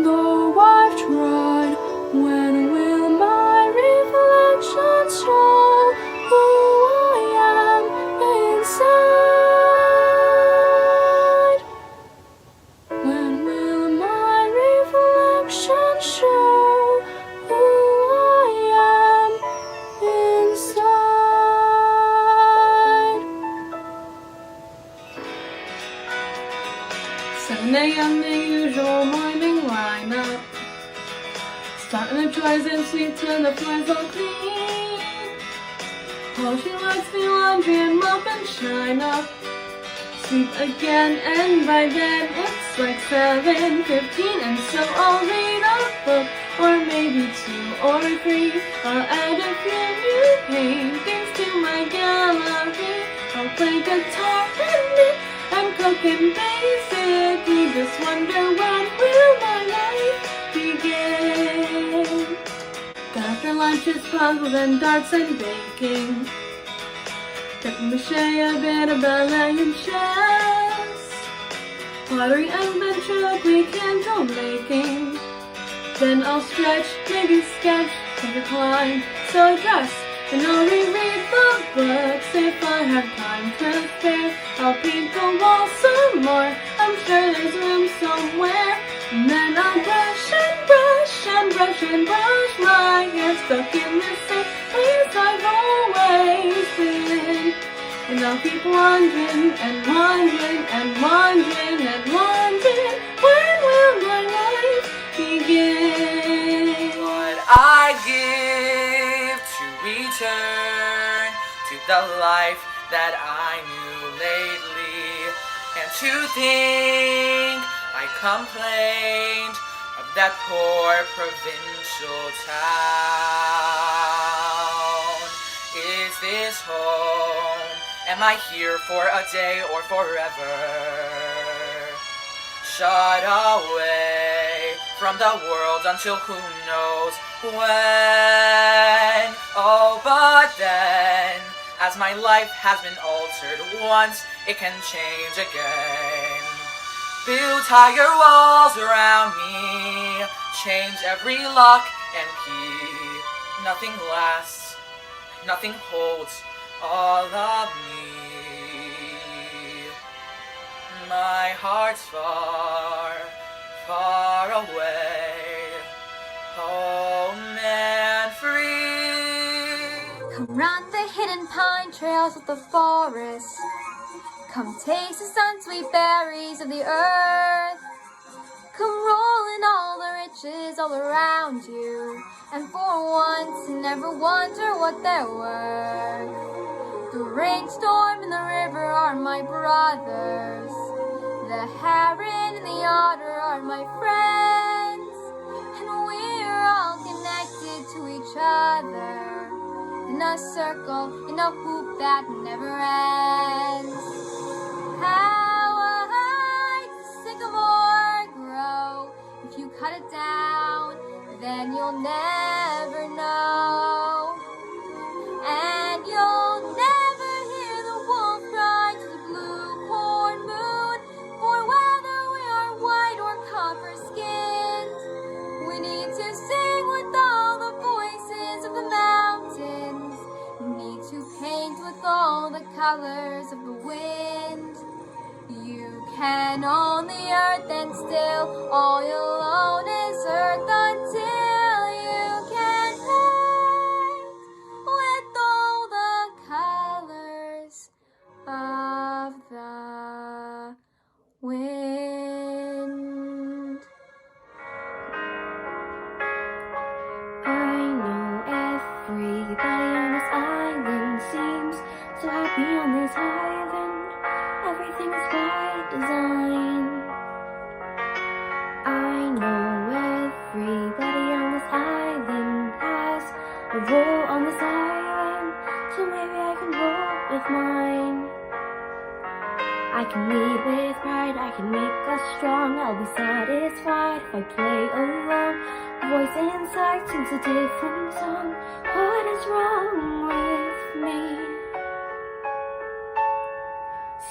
though I've tried. When will my reflection show who I am inside? When will my reflection show who I am inside? 7 a.m. the usual morning lineup. Starting the dries and sweep till the floors all clean. While she lets the laundry and mop and shine up. Sweep again, and by then it's like 7:15, and so I'll read a book, or maybe 2 or 3. I'll add a few new paintings to my gallery. I'll play guitar and knit and cook and basically just wonder when will my life begin. After lunch is puzzles and darts and baking. Paper mache, a bit of ballet and chess. Pottery and ventriloquy, candle making. Then I'll stretch, maybe sketch, take a climb. So I dress and I'll reread the books if I have time to spare. I'll paint the wall some more, I'm sure there's room somewhere. And then I'll brush and brush and brush and brush my hair, stuck in the same place I've always been. And I'll keep wondering and wondering and wondering and wondering, when will my life begin? What I give to return to the life that I knew lately, and to think I complained of that poor provincial town. Is this home? Am I here for a day or forever? Shut away from the world until who knows when. Oh, but then, as my life has been altered once, it can change again. Build higher walls around me, change every lock and key. Nothing lasts, nothing holds all of me. My heart's far, far away, home and free. Come run the hidden pine trails of the forest. Come taste the sun-sweet berries of the earth. Come roll in all the riches all around you, and for once never wonder what they're worth. The rainstorm and the river are my brothers. The heron and the otter are my friends. And we're all connected to each other in a circle, in a hoop that never ends. How high the sycamore grow? If you cut it down, then you'll never know. And you'll never hear the wolf cry to the blue corn moon. For whether we are white or copper-skinned, we need to sing with all the voices of the mountains. We need to paint with all the colors of the wind. You can own the earth and still all you'll own is earth until you can paint with all the colors of the wind. I know everybody on this island seems so happy on this island. Everything is by design. I know everybody on this island has a role on this island, so maybe I can roll with mine. I can lead with pride, I can make us strong. I'll be satisfied if I play along. The voice inside sings a different song. What is wrong with me?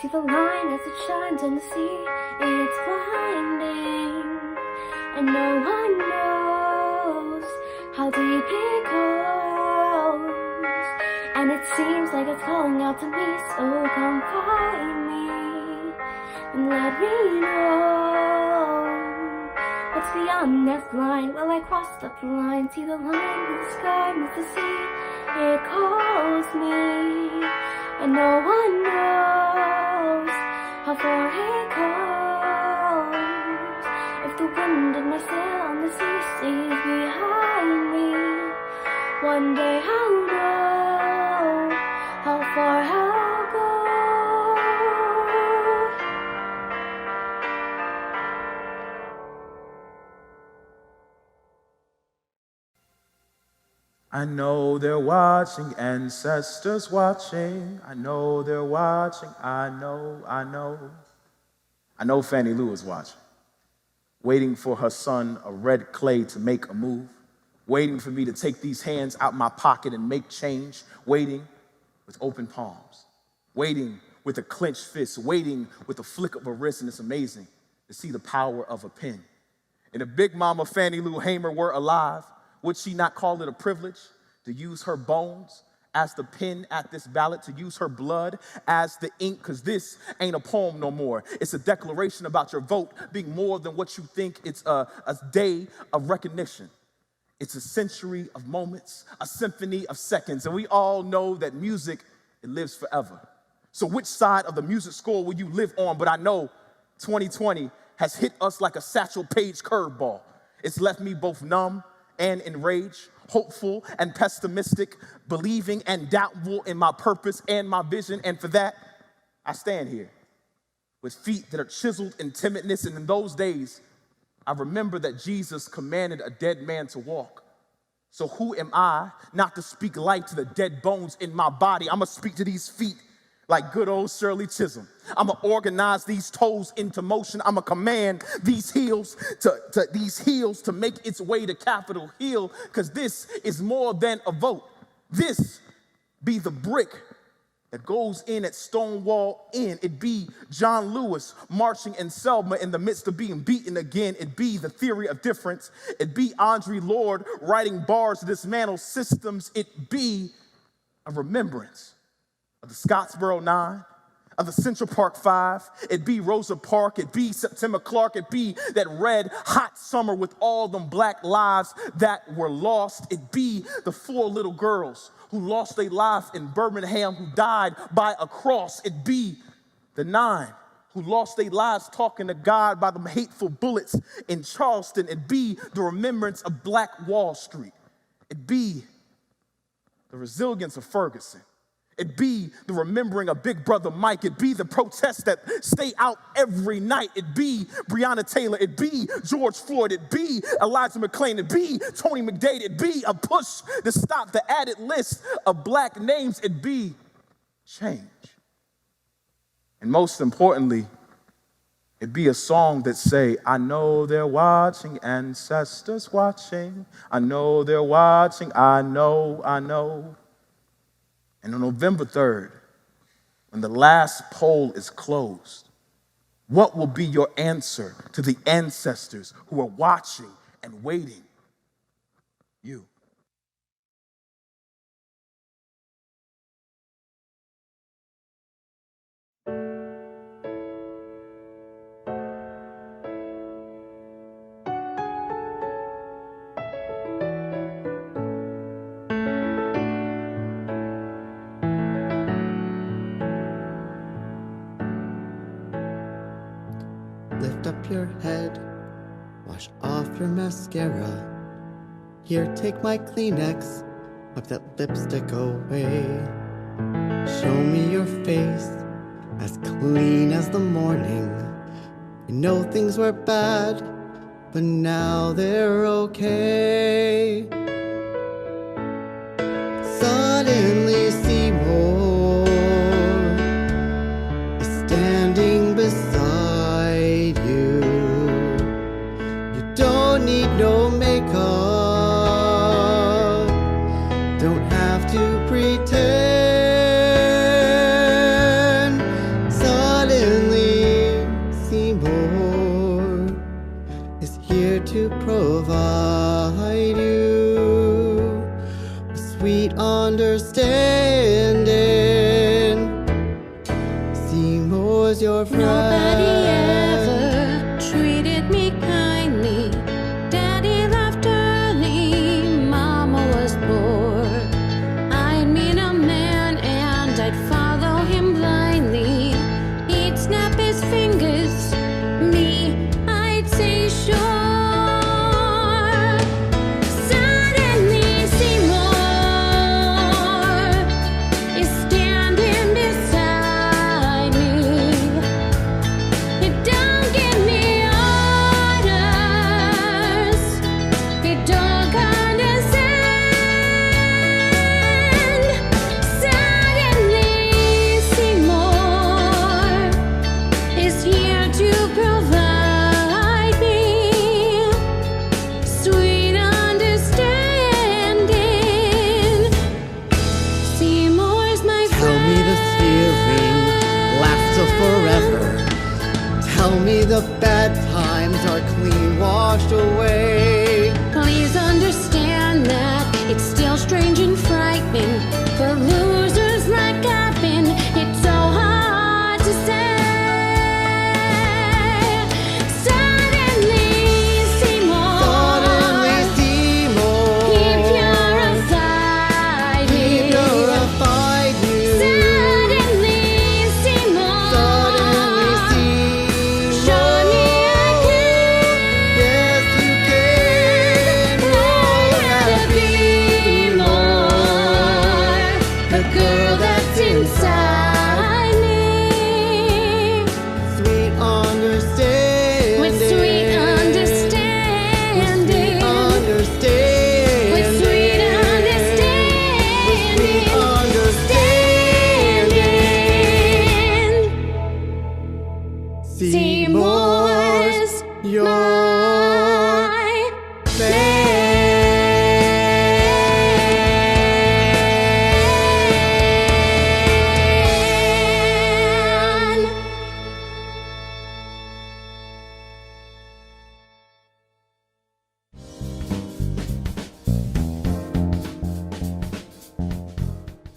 See the line as it shines on the sea. It's blinding, and no one knows how deep it goes. And it seems like it's calling out to me, so come find me and let me know what's beyond that line. Well, I crossed up the line, see the line with the sky, with the sea. It calls me, and no one knows how far it goes. If the wind in my sail on the sea stays behind me, one day I'll know how far I'll go. I know they're watching, ancestors watching. I know they're watching, I know. I know Fannie Lou is watching, waiting for her son, a red clay, to make a move, waiting for me to take these hands out my pocket and make change, waiting with open palms, waiting with a clenched fist, waiting with a flick of a wrist, and it's amazing to see the power of a pen. And if Big Mama Fannie Lou Hamer were alive, would she not call it a privilege to use her bones as the pen at this ballot, to use her blood as the ink? Because this ain't a poem no more. It's a declaration about your vote being more than what you think. It's a day of recognition. It's a century of moments, a symphony of seconds. And we all know that music, it lives forever. So which side of the music score will you live on? But I know 2020 has hit us like a Satchel Paige curveball. It's left me both numb and enraged, hopeful and pessimistic, believing and doubtful in my purpose and my vision. And for that, I stand here with feet that are chiseled in timidness. And in those days, I remember that Jesus commanded a dead man to walk. So who am I not to speak life to the dead bones in my body? I'm going to speak to these feet like good old Shirley Chisholm. I'm going to organize these toes into motion. I'm going to command these heels to make its way to Capitol Hill, because this is more than a vote. This be the brick that goes in at Stonewall Inn. It be John Lewis marching in Selma in the midst of being beaten again. It be the theory of difference. It be Andre Lorde writing bars to dismantle systems. It be a remembrance of the Scottsboro 9, of the Central Park 5. It be Rosa Parks. It be September Clark. It be that red hot summer with all them black lives that were lost. It be the 4 little girls who lost their life in Birmingham, who died by a cross. It be the 9 who lost their lives talking to God by them hateful bullets in Charleston. It be the remembrance of Black Wall Street. It be the resilience of Ferguson. It be the remembering of Big Brother Mike. It be the protests that stay out every night. It be Breonna Taylor. It be George Floyd. It be Elijah McClain. It be Tony McDade. It be a push to stop the added list of black names. It be change. And most importantly, it be a song that say, I know they're watching, ancestors watching. I know they're watching, I know. And on November 3rd, when the last poll is closed, what will be your answer to the ancestors who are watching and waiting? You. Lift up your head, wash off your mascara. Here, take my Kleenex, wipe that lipstick away. Show me your face, as clean as the morning. You know things were bad, but now they're okay. Suddenly Seymour is standing beside you. You don't need no makeup, don't have to pretend. Suddenly Seymour is here to provide you with sweet understanding. Seymour's your friend. Nobody ever treated me kindly. Daddy left early, Mama was poor. I'd meet a man and I'd follow him blindly. He'd snap his fingers, me, I'd say sure. Suddenly Seymour is standing beside me.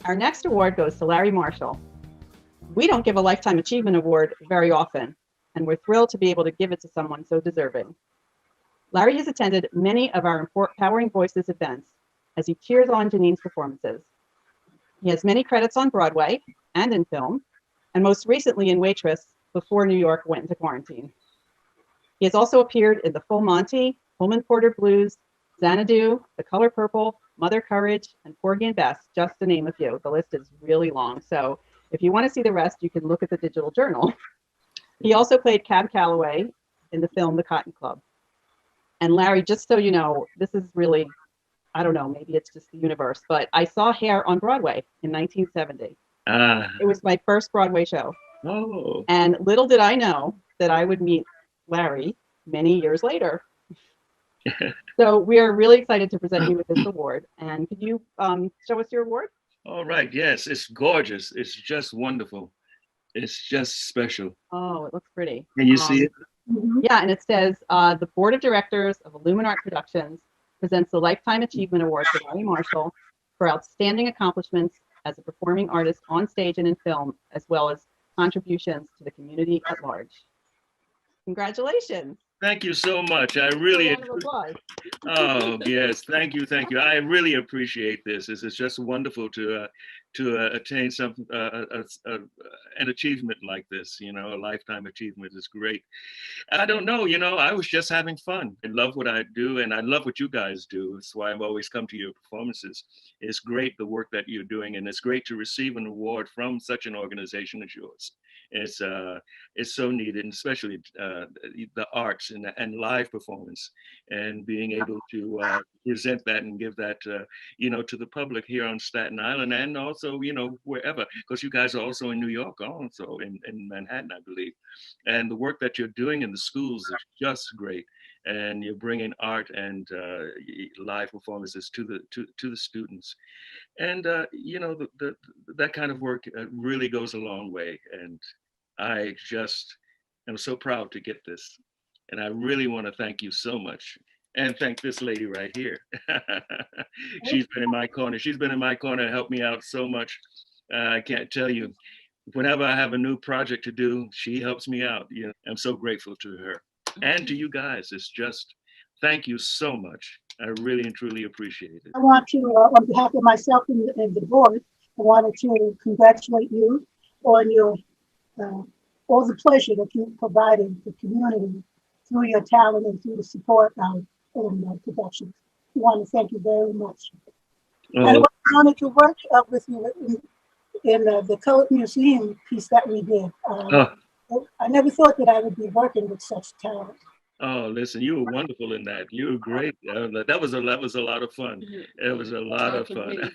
Our next award goes to Larry Marshall. We don't give a Lifetime Achievement Award very often, and we're thrilled to be able to give it to someone so deserving. Larry has attended many of our Empowering Voices events as he cheers on Janine's performances. He has many credits on Broadway and in film, and most recently in Waitress before New York went into quarantine. He has also appeared in The Full Monty, Pullman Porter Blues, Xanadu, The Color Purple, Mother Courage, and Porgy and Bess, just to name a few. The list is really long, so if you want to see the rest, you can look at the digital journal. He also played Cab Calloway in the film The Cotton Club. And Larry, just so you know, this is really, I don't know, maybe it's just the universe, but I saw Hair on Broadway in 1970. It was my first Broadway show. Oh. And little did I know that I would meet Larry many years later. So we are really excited to present you with this award. And could you show us your award? All right. Yes, it's gorgeous. It's just wonderful. It's just special. Oh, it looks pretty. Can you see it? Yeah, and it says the Board of Directors of Illuminart Productions presents the Lifetime Achievement Award to Larry Marshall for outstanding accomplishments as a performing artist on stage and in film, as well as contributions to the community at large. Congratulations. Thank you so much. I really, Round of applause. oh yes, thank you. I really appreciate this. This is just wonderful to attain an achievement like this. You know, a lifetime achievement is great. I don't know. You know, I was just having fun. I love what I do, and I love what you guys do. That's why I've always come to your performances. It's great the work that you're doing, and it's great to receive an award from such an organization as yours. It's so needed, and especially the arts and live performance, and being able to present that and give that you know, to the public here on Staten Island, and also, you know, wherever, because you guys are also in New York, also in Manhattan, I believe. And the work that you're doing in the schools is just great, and you're bringing art and live performances to the students, and you know, that kind of work really goes a long way. And I just am so proud to get this, and I really want to thank you so much, and thank this lady right here. She's been in my corner. She's been in my corner and helped me out so much. I can't tell you. Whenever I have a new project to do, she helps me out. You know, I'm so grateful to her, and to you guys. It's just, thank you so much. I really and truly appreciate it. I want to, on behalf of myself and the board, I wanted to congratulate you on your all the pleasure that you provided the community through your talent and through the support of productions. I want to thank you very much. I wanted to work with you in the Colored Museum piece that we did. I never thought that I would be working with such talent. Oh, listen, you were wonderful in that. You were great. That was a lot of fun. It was a lot of fun.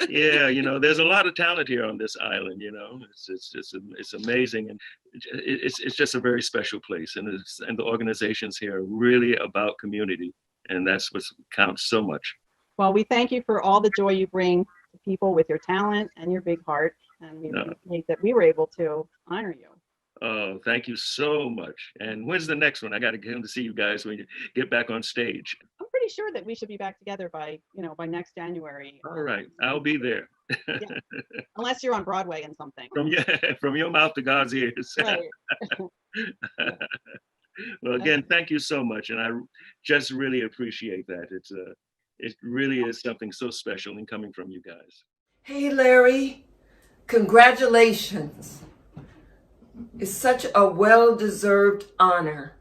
Yeah, you know, there's a lot of talent here on this island. You know, it's amazing, and it's just a very special place. And the organizations here are really about community, and that's what counts so much. Well, we thank you for all the joy you bring to people with your talent and your big heart, and we appreciate that we were able to honor you. Oh, thank you so much. And when's the next one? I got to come to see you guys when you get back on stage. I'm pretty sure that we should be back together by next January. All right, I'll be there. Yeah. Unless you're on Broadway and something. From your mouth to God's ears. Right. Well, again, thank you so much, and I just really appreciate that. It really is something so special in coming from you guys. Hey, Larry, congratulations. It's such a well-deserved honor,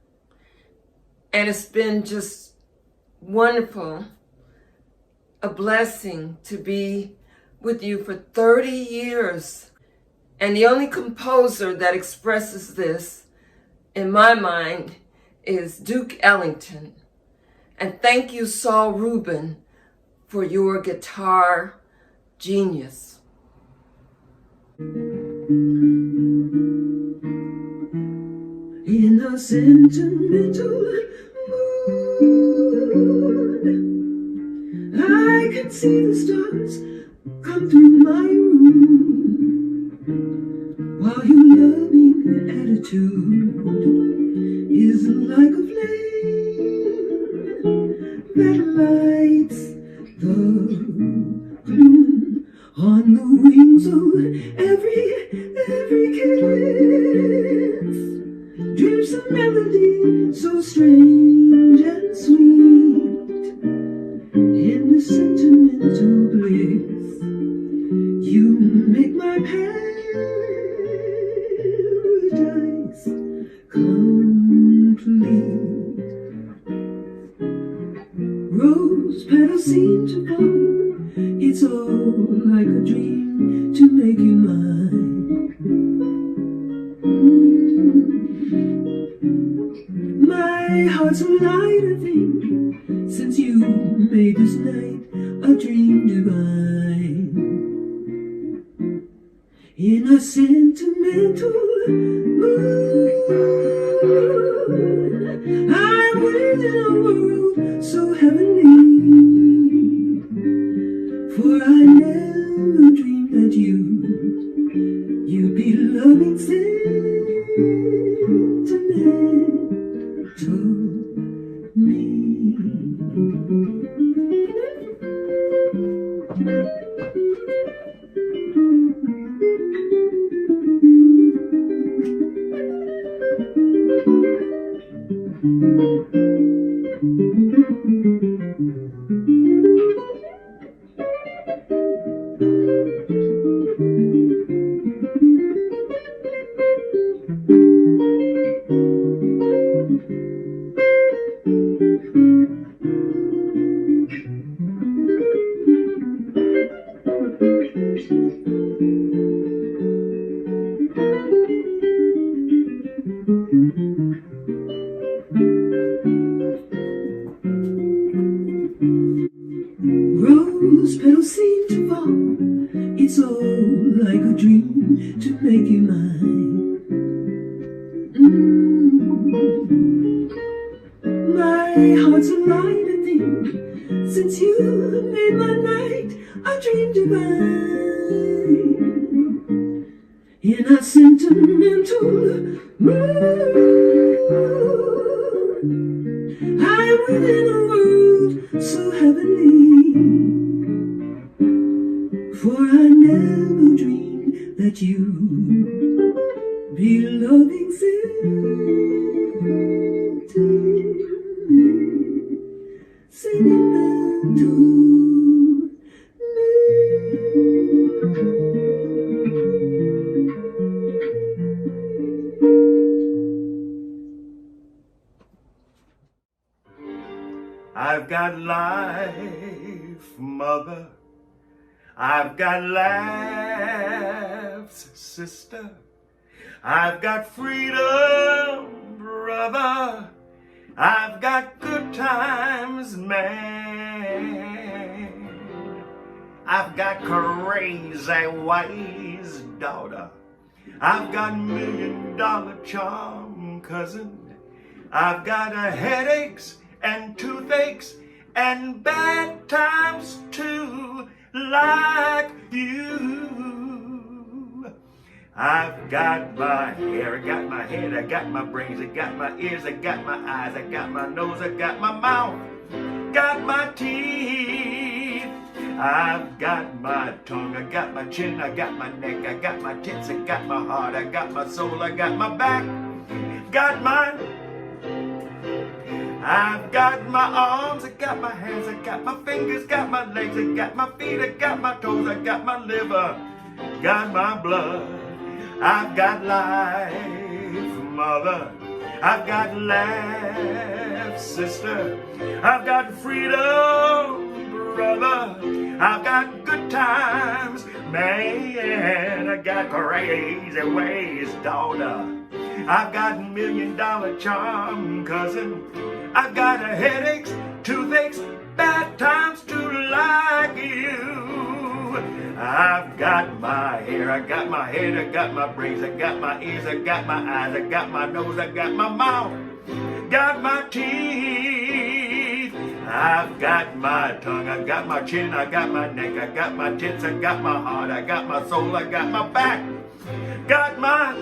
and it's been just wonderful, a blessing to be with you for 30 years. And the only composer that expresses this, in my mind, is Duke Ellington. And thank you, Saul Rubin, for your guitar genius. In a sentimental mood, I can see the stars come through my room, while your loving attitude is like a flame that lights the gloom so every kiss drips a melody so strange and sweet. In this sentimental bliss, you make my paradise complete. Rose petals seem to fall. It's all like a dream to make you mine. My heart's alight, I think, since you made this night a dream divine. In a sentimental mood, I'm within a world so heavenly. For I never dreamed that you'd be loving sentimental me. Rose petals seem to fall. It's all like a dream to make you mine. My heart's alight, I think, since you made my night a dream divine. In a sentimental mood, I'm within a world so heavenly. For I never dreamed that you'd be loving sentimental I've got life, mother. I've got laughs, sister. I've got freedom, brother. I've got good times, man. I've got crazy ways, daughter. I've got $1,000,000 charm, cousin. I've got headaches and toothaches and bad times too, like you. I've got my hair, I got my head, I got my brains, I got my ears, I got my eyes, I got my nose, I got my mouth, got my teeth. I've got my tongue, I got my chin, I got my neck, I got my tits, I got my heart, I got my soul, I got my back, got my... I've got my arms, I got my hands, I got my fingers, got my legs, I got my feet, I got my toes, I got my liver, got my blood. I've got life, mother. I've got laugh, sister. I've got freedom, brother. I've got good times, man. I got crazy ways, daughter. I've got $1,000,000 charm, cousin. I've got headaches, toothaches, bad times too, like you. I've got my hair, I got my head, I got my brains, I got my ears, I got my eyes, I got my nose, I got my mouth, got my teeth. I've got my tongue, I got my chin, I got my neck, I got my tits, I got my heart, I got my soul, I got my back, got my...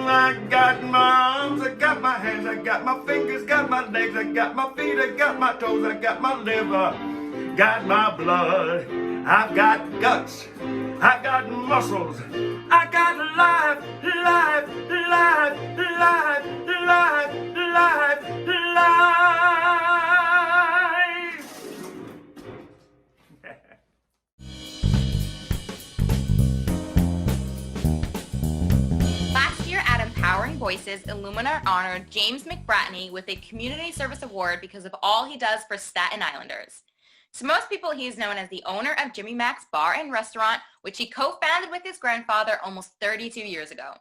I got my arms, I got my hands, I got my fingers, got my legs, I got my feet, I got my toes, I got my liver, got my blood. I've got guts, I got muscles, I got life, life, life, life, life, life, life. Last year at Empowering Voices, Illuminar honored James McBratney with a Community Service Award because of all he does for Staten Islanders. To most people, he is known as the owner of Jimmy Mac's Bar and Restaurant, which he co-founded with his grandfather almost 32 years ago.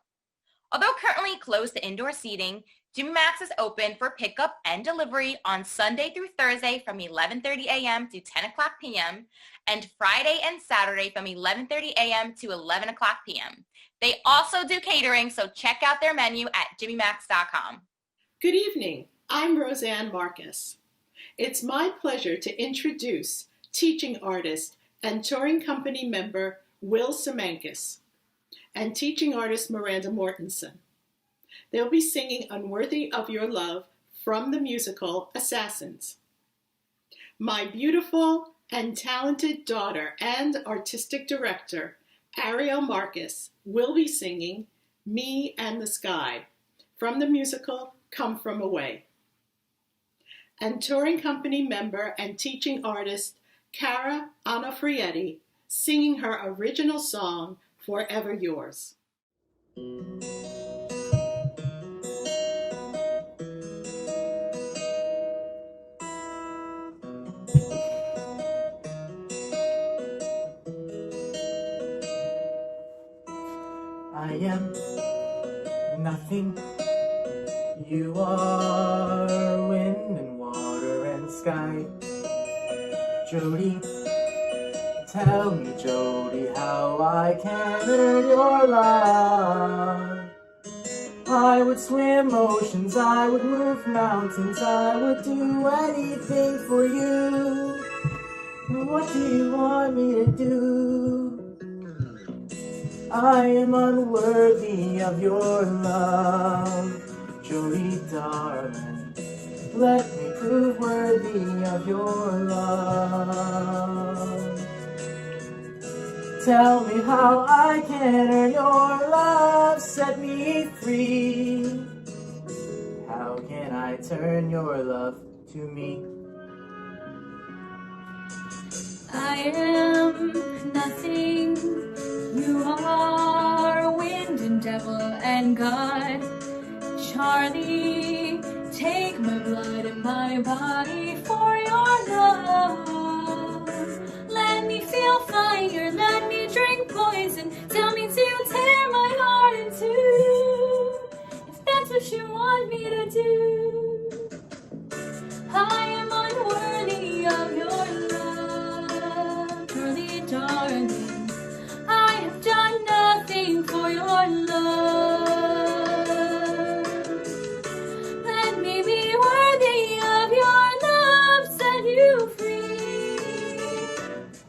Although currently closed to indoor seating, Jimmy Mac's is open for pickup and delivery on Sunday through Thursday from 11:30 a.m. to 10 o'clock p.m. and Friday and Saturday from 11:30 a.m. to 11 o'clock p.m. They also do catering, so check out their menu at jimmymacs.com. Good evening. I'm Roseanne Marcus. It's my pleasure to introduce teaching artist and touring company member Will Semankis and teaching artist Miranda Mortensen. They'll be singing Unworthy of Your Love from the musical Assassins. My beautiful and talented daughter and artistic director, Ariel Marcus, will be singing Me and the Sky from the musical Come From Away. And touring company member and teaching artist Cara Onofrietti singing her original song, Forever Yours. I am nothing. You are wind and water and sky. Jody, tell me, Jody, how I can earn your love. I would swim oceans, I would move mountains, I would do anything for you. What do you want me to do? I am unworthy of your love. Jody, darling, let me prove worthy of your love. Tell me how I can earn your love, set me free. How can I turn your love to me? I am nothing. You are wind and devil and God. Charlie, take my blood and my body for your love. Let me feel fire, let me drink poison. Tell me to tear my heart in two, if that's what you want me to do. I am unworthy of your love, Charlie, darling. I have done nothing for your love. Let me be worthy of your love, set you free.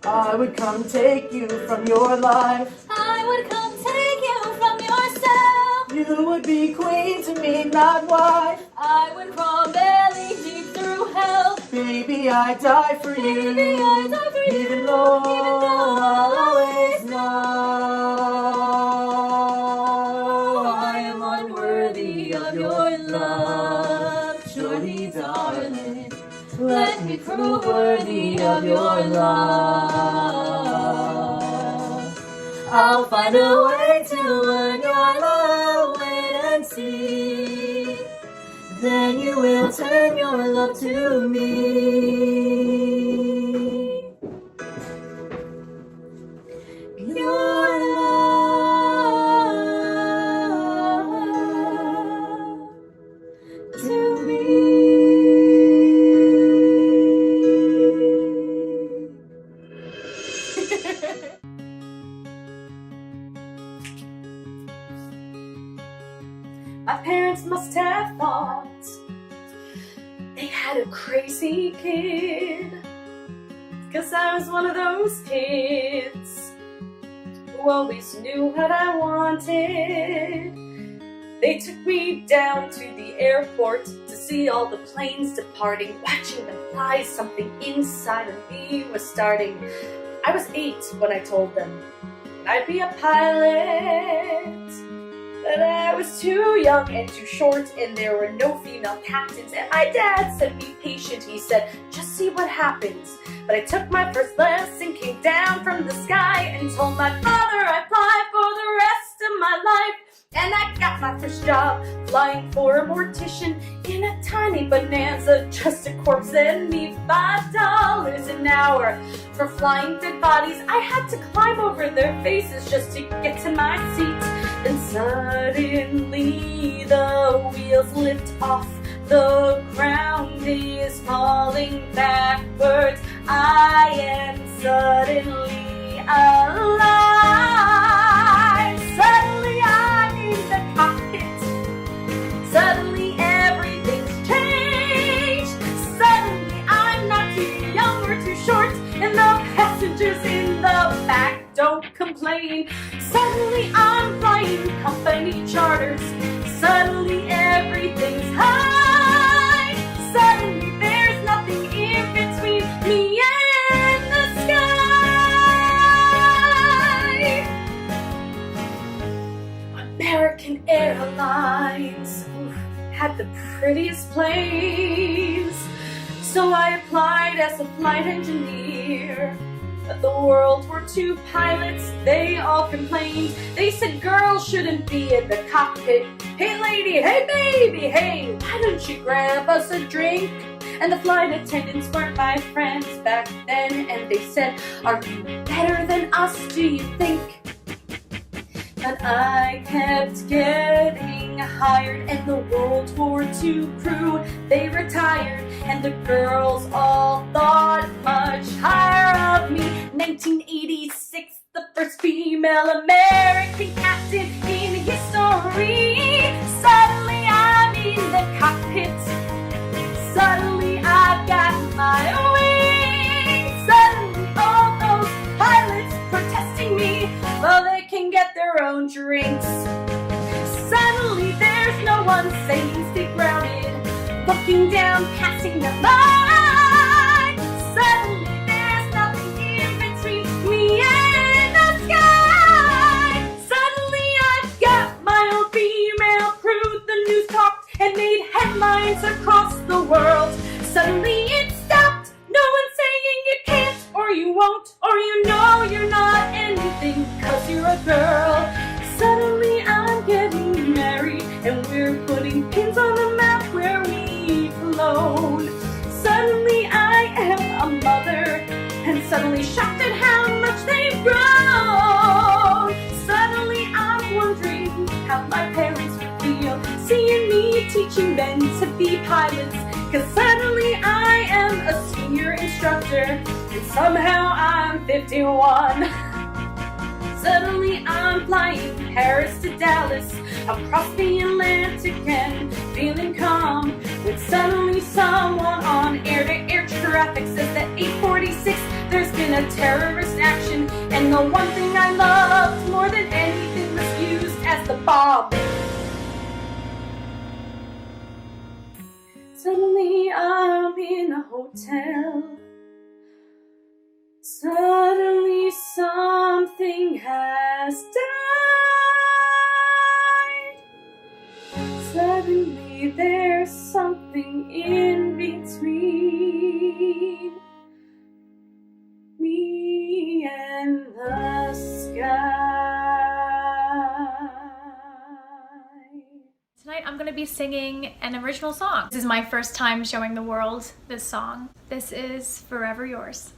I would come take you from your life. I would come take you from yourself. You would be queen to me, not wife. I would crawl belly deep through hell. Baby, I die for you. Baby, I die for you. Even though I'll always know I am unworthy of your love, Jody, darling. Let me prove worthy of your love. I'll find a way to earn your love, wait and see. Then you will turn your love to me. Your love to me. My parents must have thought they had a crazy kid, 'cause I was one of those kids who always knew what I wanted. They took me down to the airport to see all the planes departing, watching them fly. Something inside of me was starting. I was 8 when I told them I'd be a pilot. But I was too young and too short, and there were no female captains. And my dad said, be patient, he said, just see what happens. But I took my first lesson, came down from the sky, and told my father I'd fly for the rest of my life. And I got my first job flying for a mortician in a tiny Bonanza, just a corpse and me, $5 an hour for flying dead bodies. I had to climb over their faces just to get to my seat. Then suddenly the wheels lift off, the ground is falling backwards. I am suddenly alive. Suddenly I'm in the cockpit. Suddenly everything's changed. Suddenly I'm not too young or too short, and the passengers in the back don't complain. Suddenly I'm flying company charters. Suddenly everything's high. Suddenly there's nothing in between me and the sky. American Airlines had the prettiest planes, so I applied as a flight engineer. But the World War II pilots, they all complained. They said girls shouldn't be in the cockpit. Hey lady, hey baby, hey, why don't you grab us a drink? And the flight attendants weren't my friends back then, and they said, are you better than us, do you think? But I kept getting hired, and the World War II crew, they retired, and the girls all thought much higher of me. 1986, the first female American captain in history. Suddenly I'm in the cockpit. Suddenly I've got my wings. Suddenly all those pilots protesting me, well, they can get their own drinks. Suddenly there's no one saying stay grounded, looking down, passing the line. Suddenly there's nothing in between me and the sky. Suddenly I've got my own female crew. The news talked and made headlines across the world. Suddenly it stopped. No one saying you can't, or you won't, or you know you're not anything, 'cause you're a girl. Suddenly I'm getting married, and we're putting pins on the map where we've flown. Suddenly I am a mother, and suddenly shocked at how much they've grown. Suddenly I'm wondering how my parents would feel seeing me teaching men to be pilots, 'cause suddenly I am a senior instructor, and somehow I'm 51. Suddenly I'm flying Paris to Dallas, across the Atlantic and feeling calm, when suddenly someone on air-to-air traffic says that 846 there's been a terrorist action, and the one thing I loved more than anything was used as the bomb. Suddenly I'm in a hotel. Suddenly something has died. Suddenly there's something in between me and the sky. Tonight I'm going to be singing an original song. This is my first time showing the world this song. This is Forever Yours.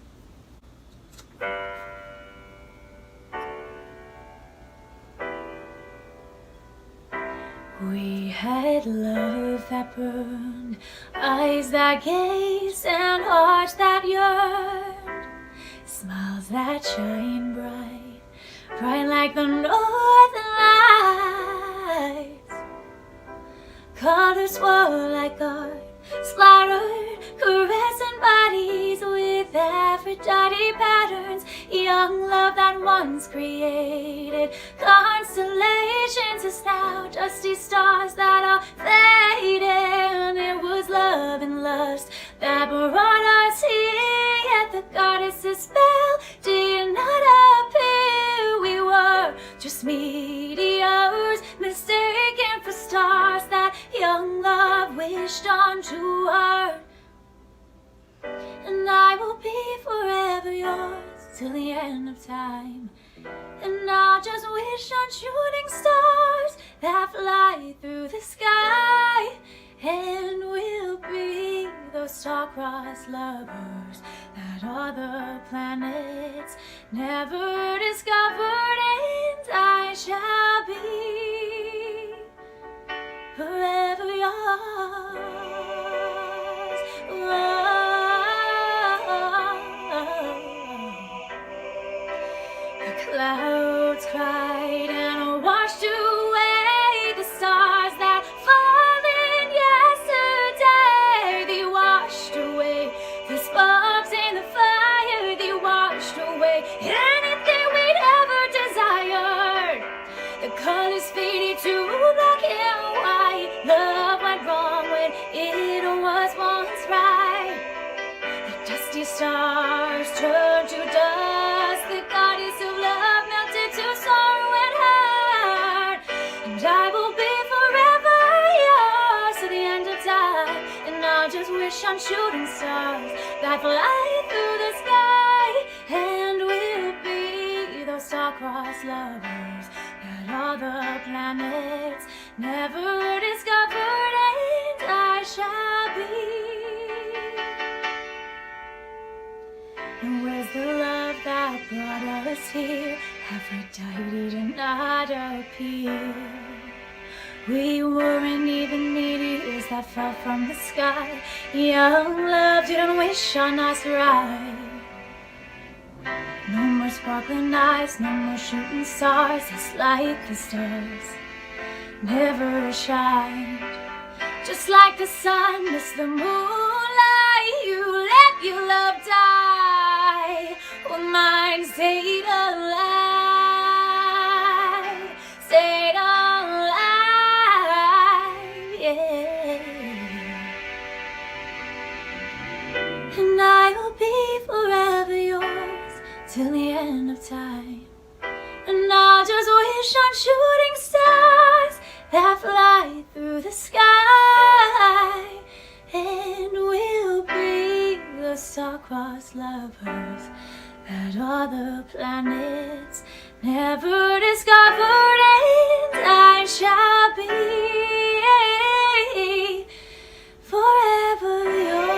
We had love that burned, eyes that gazed, and hearts that yearned, smiles that shine bright, bright like the northern lights. Colors swirl like art, splattered, caressing bodies with Aphrodite patterns. Young love that once created constellations is now dusty stars that are fading. It was love and lust that brought us here, yet the goddess's spell did endless meteors, mistaken for stars that young love wished on to earth. And I will be forever yours till the end of time. And I'll just wish on shooting stars that fly through the sky. And we'll be those star-crossed lovers that other planets never discovered. And I shall be forever yours. The clouds cried and washed away the stars that fallen yesterday. They washed away the sparks in the fire. They washed away anything we'd ever desired. The colors faded to black and white. Love went wrong when it was once right. The dusty stars turned to dust. The goddess of love melted to sorrow and hurt. And I will be forever yours to the end of time. And I'll just wish on shooting stars that fly through the sky. And we'll be those star-crossed lovers that other planets never discovered. And I shall be. And where's the love that brought us here? Aphrodite did not appear. We weren't even meteors that fell from the sky. Young love didn't wish on us right. No more sparkling eyes, no more shooting stars. It's like the stars never shined. Just like the sun missed the moonlight, you let your love die. Well, mine stayed alive, stayed alive, yeah. And I will be forever yours till the end of time. And I'll just wish on shooting stars that fly through the sky. And we'll be the star-crossed lovers that other planets never discovered. And I shall be forever yours.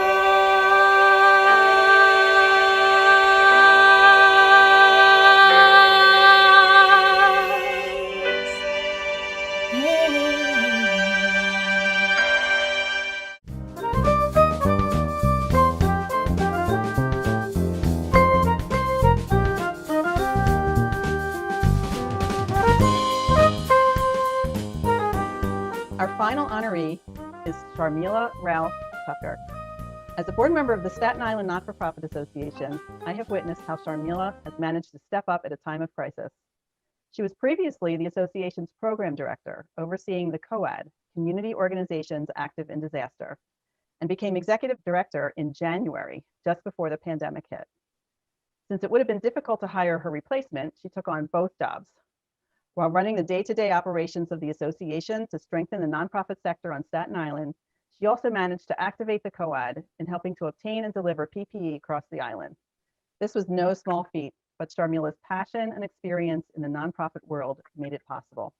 Our final honoree is Sharmila Ralph Tucker. As a board member of the Staten Island Not-for-Profit Association, I have witnessed how Sharmila has managed to step up at a time of crisis. She was previously the association's program director, overseeing the COAD, Community Organizations Active in Disaster, and became executive director in January, just before the pandemic hit. Since it would have been difficult to hire her replacement, she took on both jobs. While running the day-to-day operations of the association to strengthen the nonprofit sector on Staten Island, she also managed to activate the COAD in helping to obtain and deliver PPE across the island. This was no small feat, but Sharmila's passion and experience in the nonprofit world made it possible.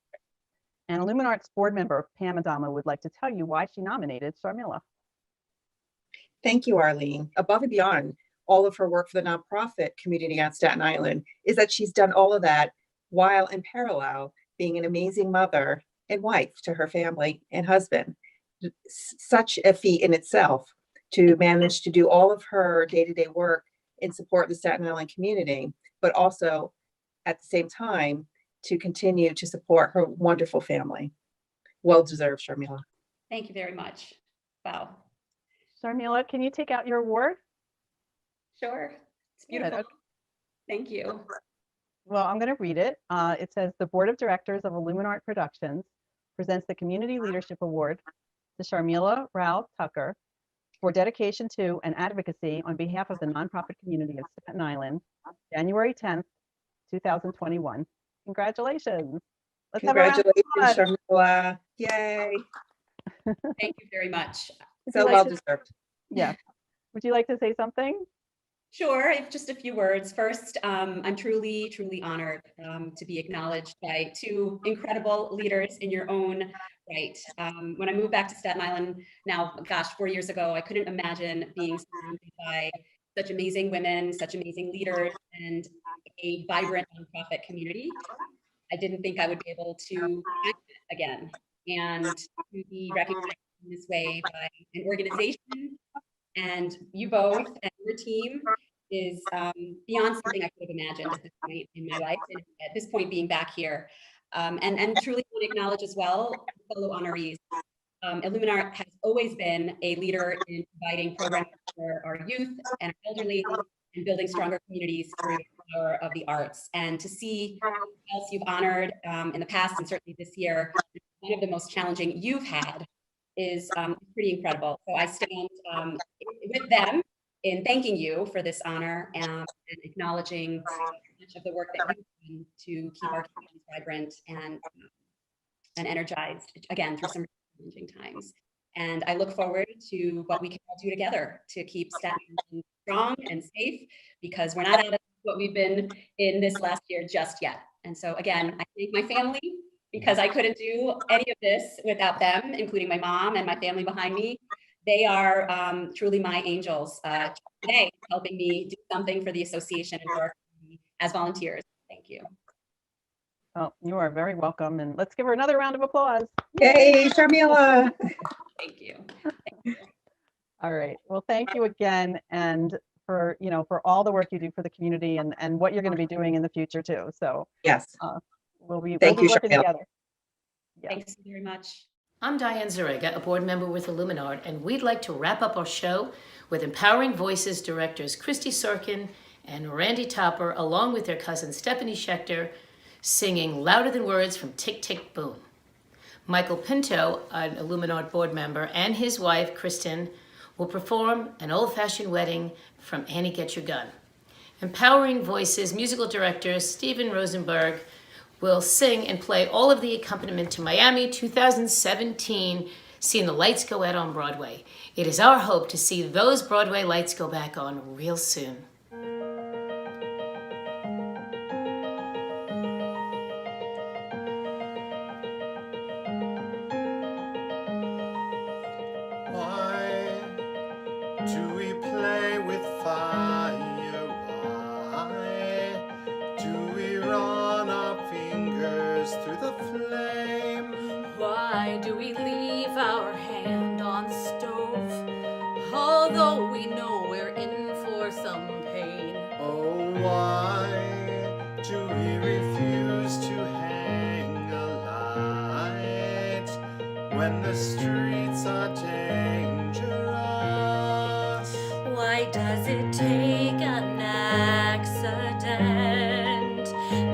And Illuminart's board member, Pam Adama, would like to tell you why she nominated Sharmila. Thank you, Arlene. Above and beyond all of her work for the nonprofit community on Staten Island is that she's done all of that while in parallel being an amazing mother and wife to her family and husband. Such a feat in itself to manage to do all of her day-to-day work in support of the Staten Island community, but also at the same time to continue to support her wonderful family. Well deserved, Sharmila. Thank you very much. Wow. Sharmila, can you take out your award? Sure. It's beautiful. Okay. Thank you. Well, I'm going to read it. It says the Board of Directors of Illuminart Productions presents the Community Leadership Award to Sharmila Ralph Tucker for dedication to and advocacy on behalf of the nonprofit community of Staten Island, January 10th, 2021. Congratulations. Let's have a round of Congratulations, applause. Sharmila. Yay. Thank you very much. Would So you like well to- deserved. Yeah. Would you like to say something? Sure, just a few words. First, I'm truly, truly honored to be acknowledged by two incredible leaders in your own right. When I moved back to Staten Island now, gosh, 4 years ago, I couldn't imagine being surrounded by such amazing women, such amazing leaders, and a vibrant nonprofit community. I didn't think I would be able to act again, and to be recognized in this way by an organization and you both and your team is beyond something I could have imagined at this point in my life, and at this point being back here. And truly want to acknowledge as well fellow honorees. Illuminart has always been a leader in providing programs for our youth and our elderly and building stronger communities through the power of the arts. And to see who else you've honored in the past and certainly this year, one of the most challenging you've had is pretty incredible. So I stand with them in thanking you for this honor and acknowledging much of the work that you've done to keep our communities vibrant and energized, again, through some challenging times. And I look forward to what we can all do together to keep Staten Island strong and safe, because we're not out of what we've been in this last year just yet. And so again, I thank my family, because I couldn't do any of this without them, including my mom and my family behind me. They are truly my angels today, helping me do something for the association and for our community as volunteers. Thank you. Oh, you are very welcome. And let's give her another round of applause. Yay, Sharmila. Thank you. All right. Well, thank you again. And for, for all the work you do for the community and what you're going to be doing in the future too. So yes, we'll be Thank you, working Sharmila. together. Thanks very much. I'm Diane Zarega, a board member with Illuminart, and we'd like to wrap up our show with Empowering Voices directors Christy Sorkin and Randy Topper, along with their cousin Stephanie Schechter, singing Louder Than Words from Tick, Tick, Boom. Michael Pinto, an Illuminart board member, and his wife, Kristen, will perform An Old-Fashioned Wedding from Annie Get Your Gun. Empowering Voices musical director Steven Rosenberg will sing and play all of the accompaniment to Miami 2017, Seeing the Lights Go Out on Broadway. It is our hope to see those Broadway lights go back on real soon. Why do we play with fire? Why do we run our fingers through the flame? Why do we leave our hand on the stove, although we know we're in for some pain? Oh, why do we refuse to hang a light when the streets are dangerous? Why does it take an accident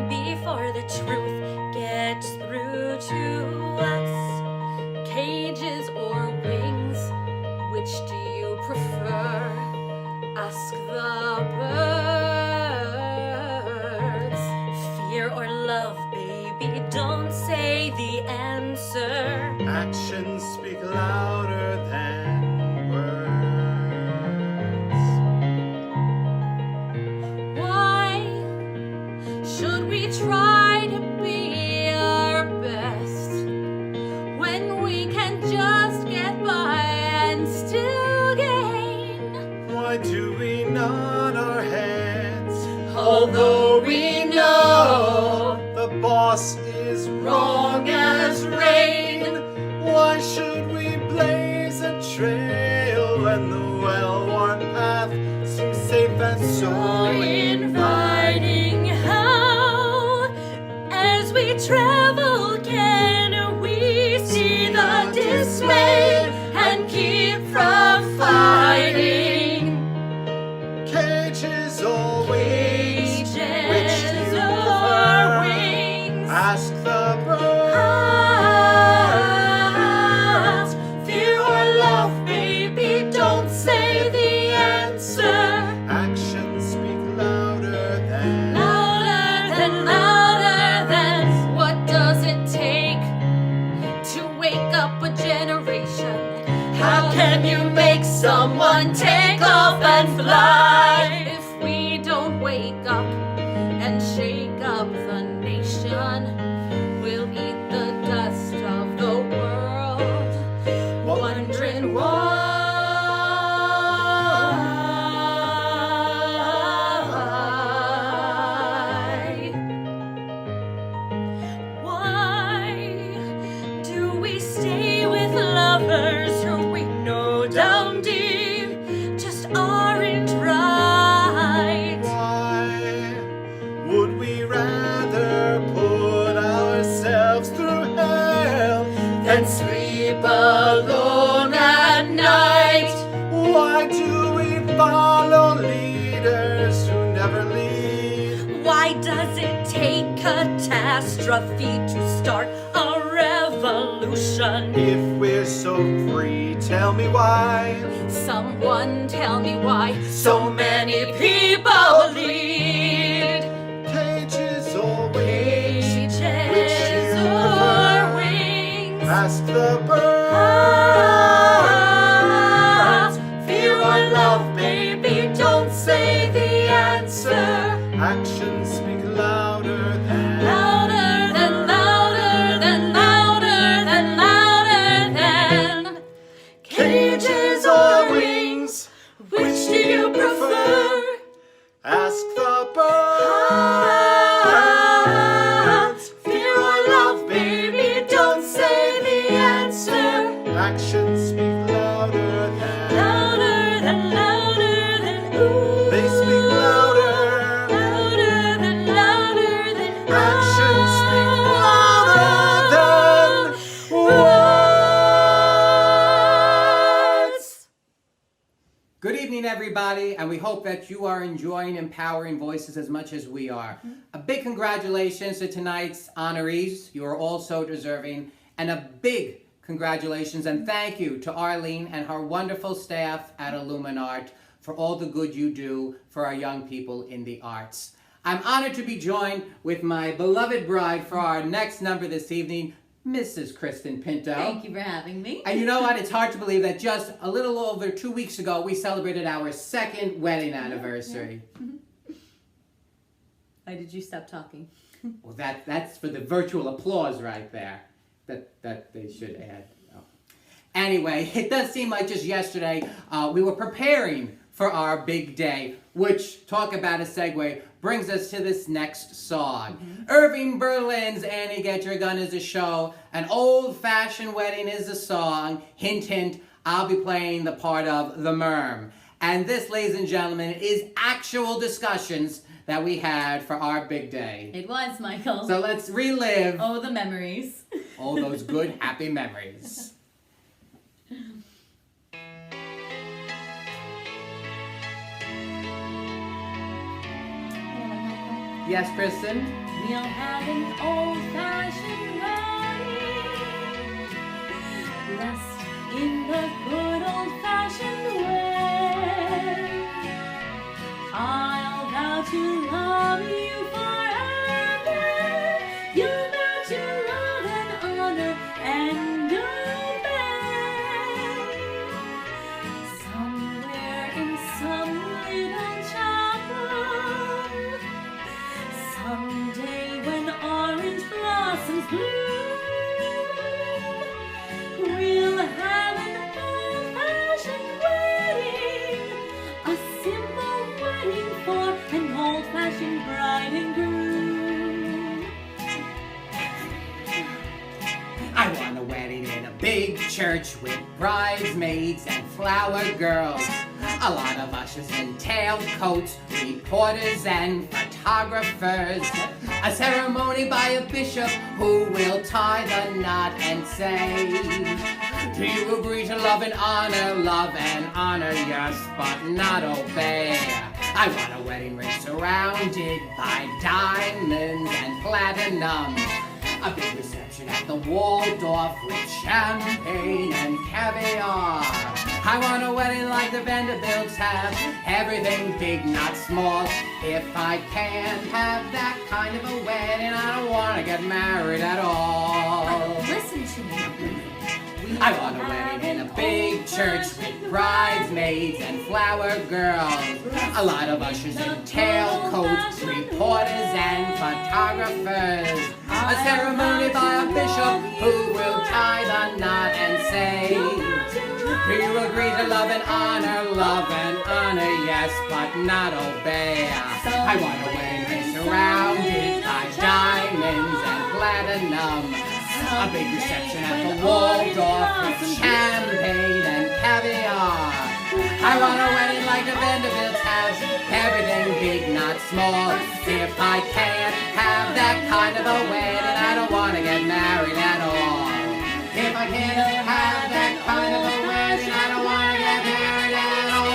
before the truth gets through to us? Cages or wings, which do you prefer? Ask the birds. Fear or love, baby, don't say the answer. Actions speak louder than words. Why should we try to be our best when we can just get by and still gain? Why do we nod our heads, Although we know the boss is wrong as rain? Why should we blaze a trail when the well-worn path seems safe and so inviting? How, as we travel, can we see the dismay and keep from fighting? Cages or wings, which do you Cages prefer? or wings? Ask the birds. Fear or love, baby, don't say the answer. Actions speak louder than Louder than Why does it take catastrophe to start a revolution? If we're so free, tell me why. Someone tell me why so many people lead Cages or wings? cages or wings. Ask the birds. Fear or love, baby, don't say the answer. Actions speak louder than Louder than, louder than, louder than, louder than cages or wings. Which do you prefer? Ask the birds. Fear or love, baby, don't say the answer. Actions speak louder than Louder than, louder than, ooh. they speak louder. Louder than, louder than, Actions speak louder than words. Good evening, everybody, and we hope that you are enjoying Empowering Voices as much as we are. A big congratulations to tonight's honorees. You are all so deserving. And a big congratulations and thank you to Arlene and her wonderful staff at Illuminart for all the good you do for our young people in the arts. I'm honored to be joined with my beloved bride for our next number this evening, Mrs. Kristen Pinto. Thank you for having me. And you know what? It's hard to believe that just a little over 2 weeks ago, we celebrated our second wedding anniversary. Why did you stop talking? Well, that's for the virtual applause right there. That they should add. Oh. Anyway, it does seem like just yesterday we were preparing for our big day, which, talk about a segue, brings us to this next song. Irving Berlin's Annie Get Your Gun is a show. An old-fashioned wedding is a song. Hint, hint, I'll be playing the part of the Merm. And this, ladies and gentlemen, is actual discussions that we had for our big day. It was, Michael. So let's relive Oh, the memories. all those good, happy memories. Yes, Kristen? We'll have an old-fashioned wedding, dressed in the good old-fashioned way. I'll vow to love you forever. You'll vow to love and honor and obey. Somewhere in some little chapel, someday when orange blossoms bloom, we'll have an old-fashioned wedding, a simple wedding for an old-fashioned bride and groom. I want a wedding in a big church with bridesmaids and flower girls. A lot of ushers in tailcoats, reporters and photographers. A ceremony by a bishop who will tie the knot and say, do you agree to love and honor, yes, but not obey? I want a wedding ring surrounded by diamonds and platinum. A big reception at the Waldorf with champagne and caviar. I want a wedding like the Vanderbilts have, everything big, not small. If I can't have that kind of a wedding, I don't want to get married at all. Listen to me. I want a wedding in a big church with bridesmaids and flower girls. A lot of ushers in tailcoats, reporters and photographers. A ceremony by a bishop who will tie the knot and say, do you agree to love and honor, yes, but not obey? I want a wedding surrounded by diamonds and platinum. A big reception at the Waldorf with champagne and caviar. I want a wedding like the Vanderbilts have, everything big, not small. If I can't have that kind of a wedding, I don't want to get married at all. If I can't have that kind of a wedding, I don't want to get married at all.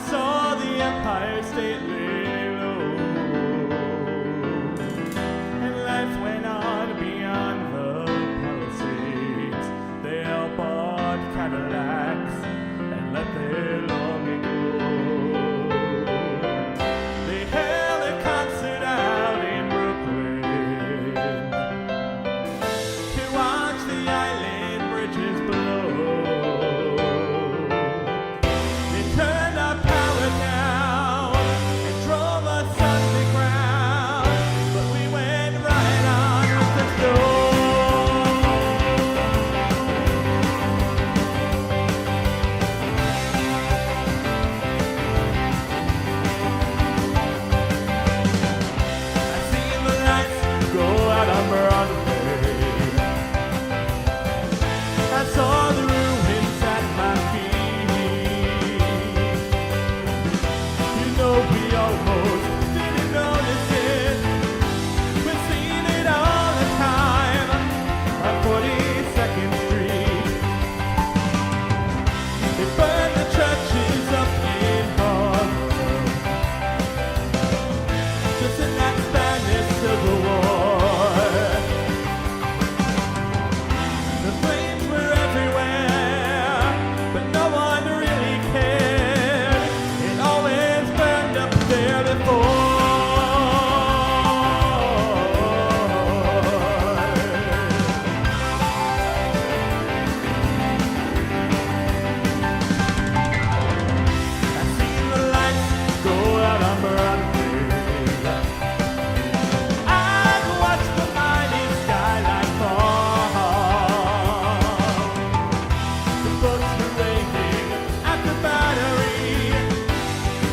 saw the Empire State lay low, and life went on beyond the Palisades. They all bought Cadillacs and let their longing go. They held a concert out in Brooklyn to watch the island bridges blow. They turned our power down and drove us underground, but we went right on with the flow. I've seen the lights go out on Broadway. I saw the ruins at my feet. You know we almost didn't notice it. We've seen it all the time on 42nd Street. They burned the churches up in Harlem, just in that Spanish Civil War. The flames were everywhere, but no one really cared. It always burned up there before. I've seen the lights go out on Broadway. I've watched the mighty skyline fall. The boats were raining at the Battery.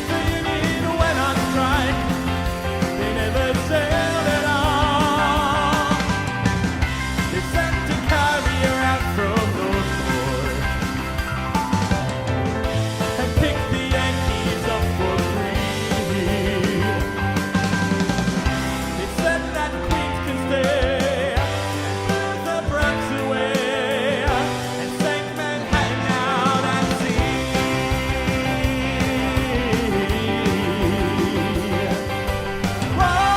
The Union went on strike. They never sailed at all. They sent a carrier out from Northport and picked the Yankees up for free. They said that Queens can stay and blew the Bronx away and sank Manhattan out at sea. Whoa.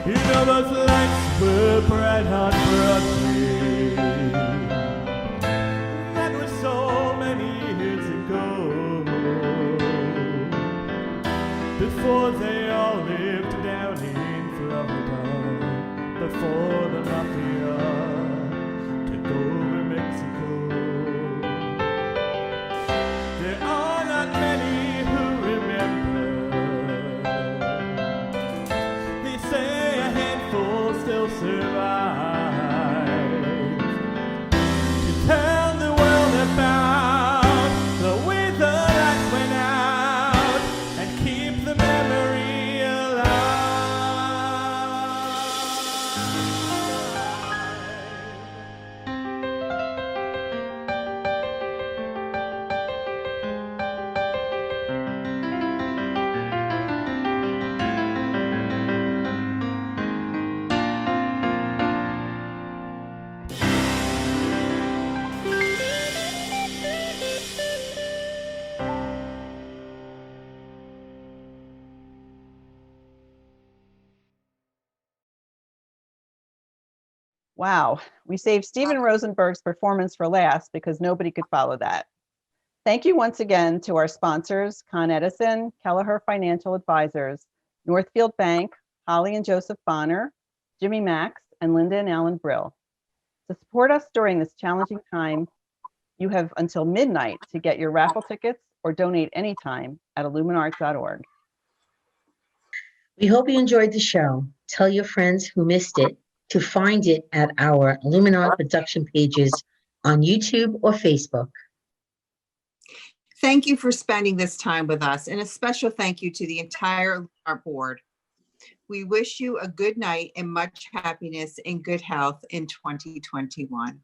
You know those lights were bright on Broadway. That was so many years ago, before they all lived down in Florida, before the mafia took over Mexico. There are not many who remember. They say a handful still survive to tell the world about the way the lights went out and keep the memory alive. Wow, we saved Steven Rosenberg's performance for last because nobody could follow that. Thank you once again to our sponsors, Con Edison, Kelleher Financial Advisors, Northfield Bank, Holly and Joseph Bonner, Jimmy Max, and Linda and Alan Brill. To support us during this challenging time, you have until midnight to get your raffle tickets or donate anytime at illuminart.org. We hope you enjoyed the show. Tell your friends who missed it to find it at our Illuminart production pages on YouTube or Facebook. Thank you for spending this time with us, and a special thank you to the entire Illuminart board. We wish you a good night and much happiness and good health in 2021.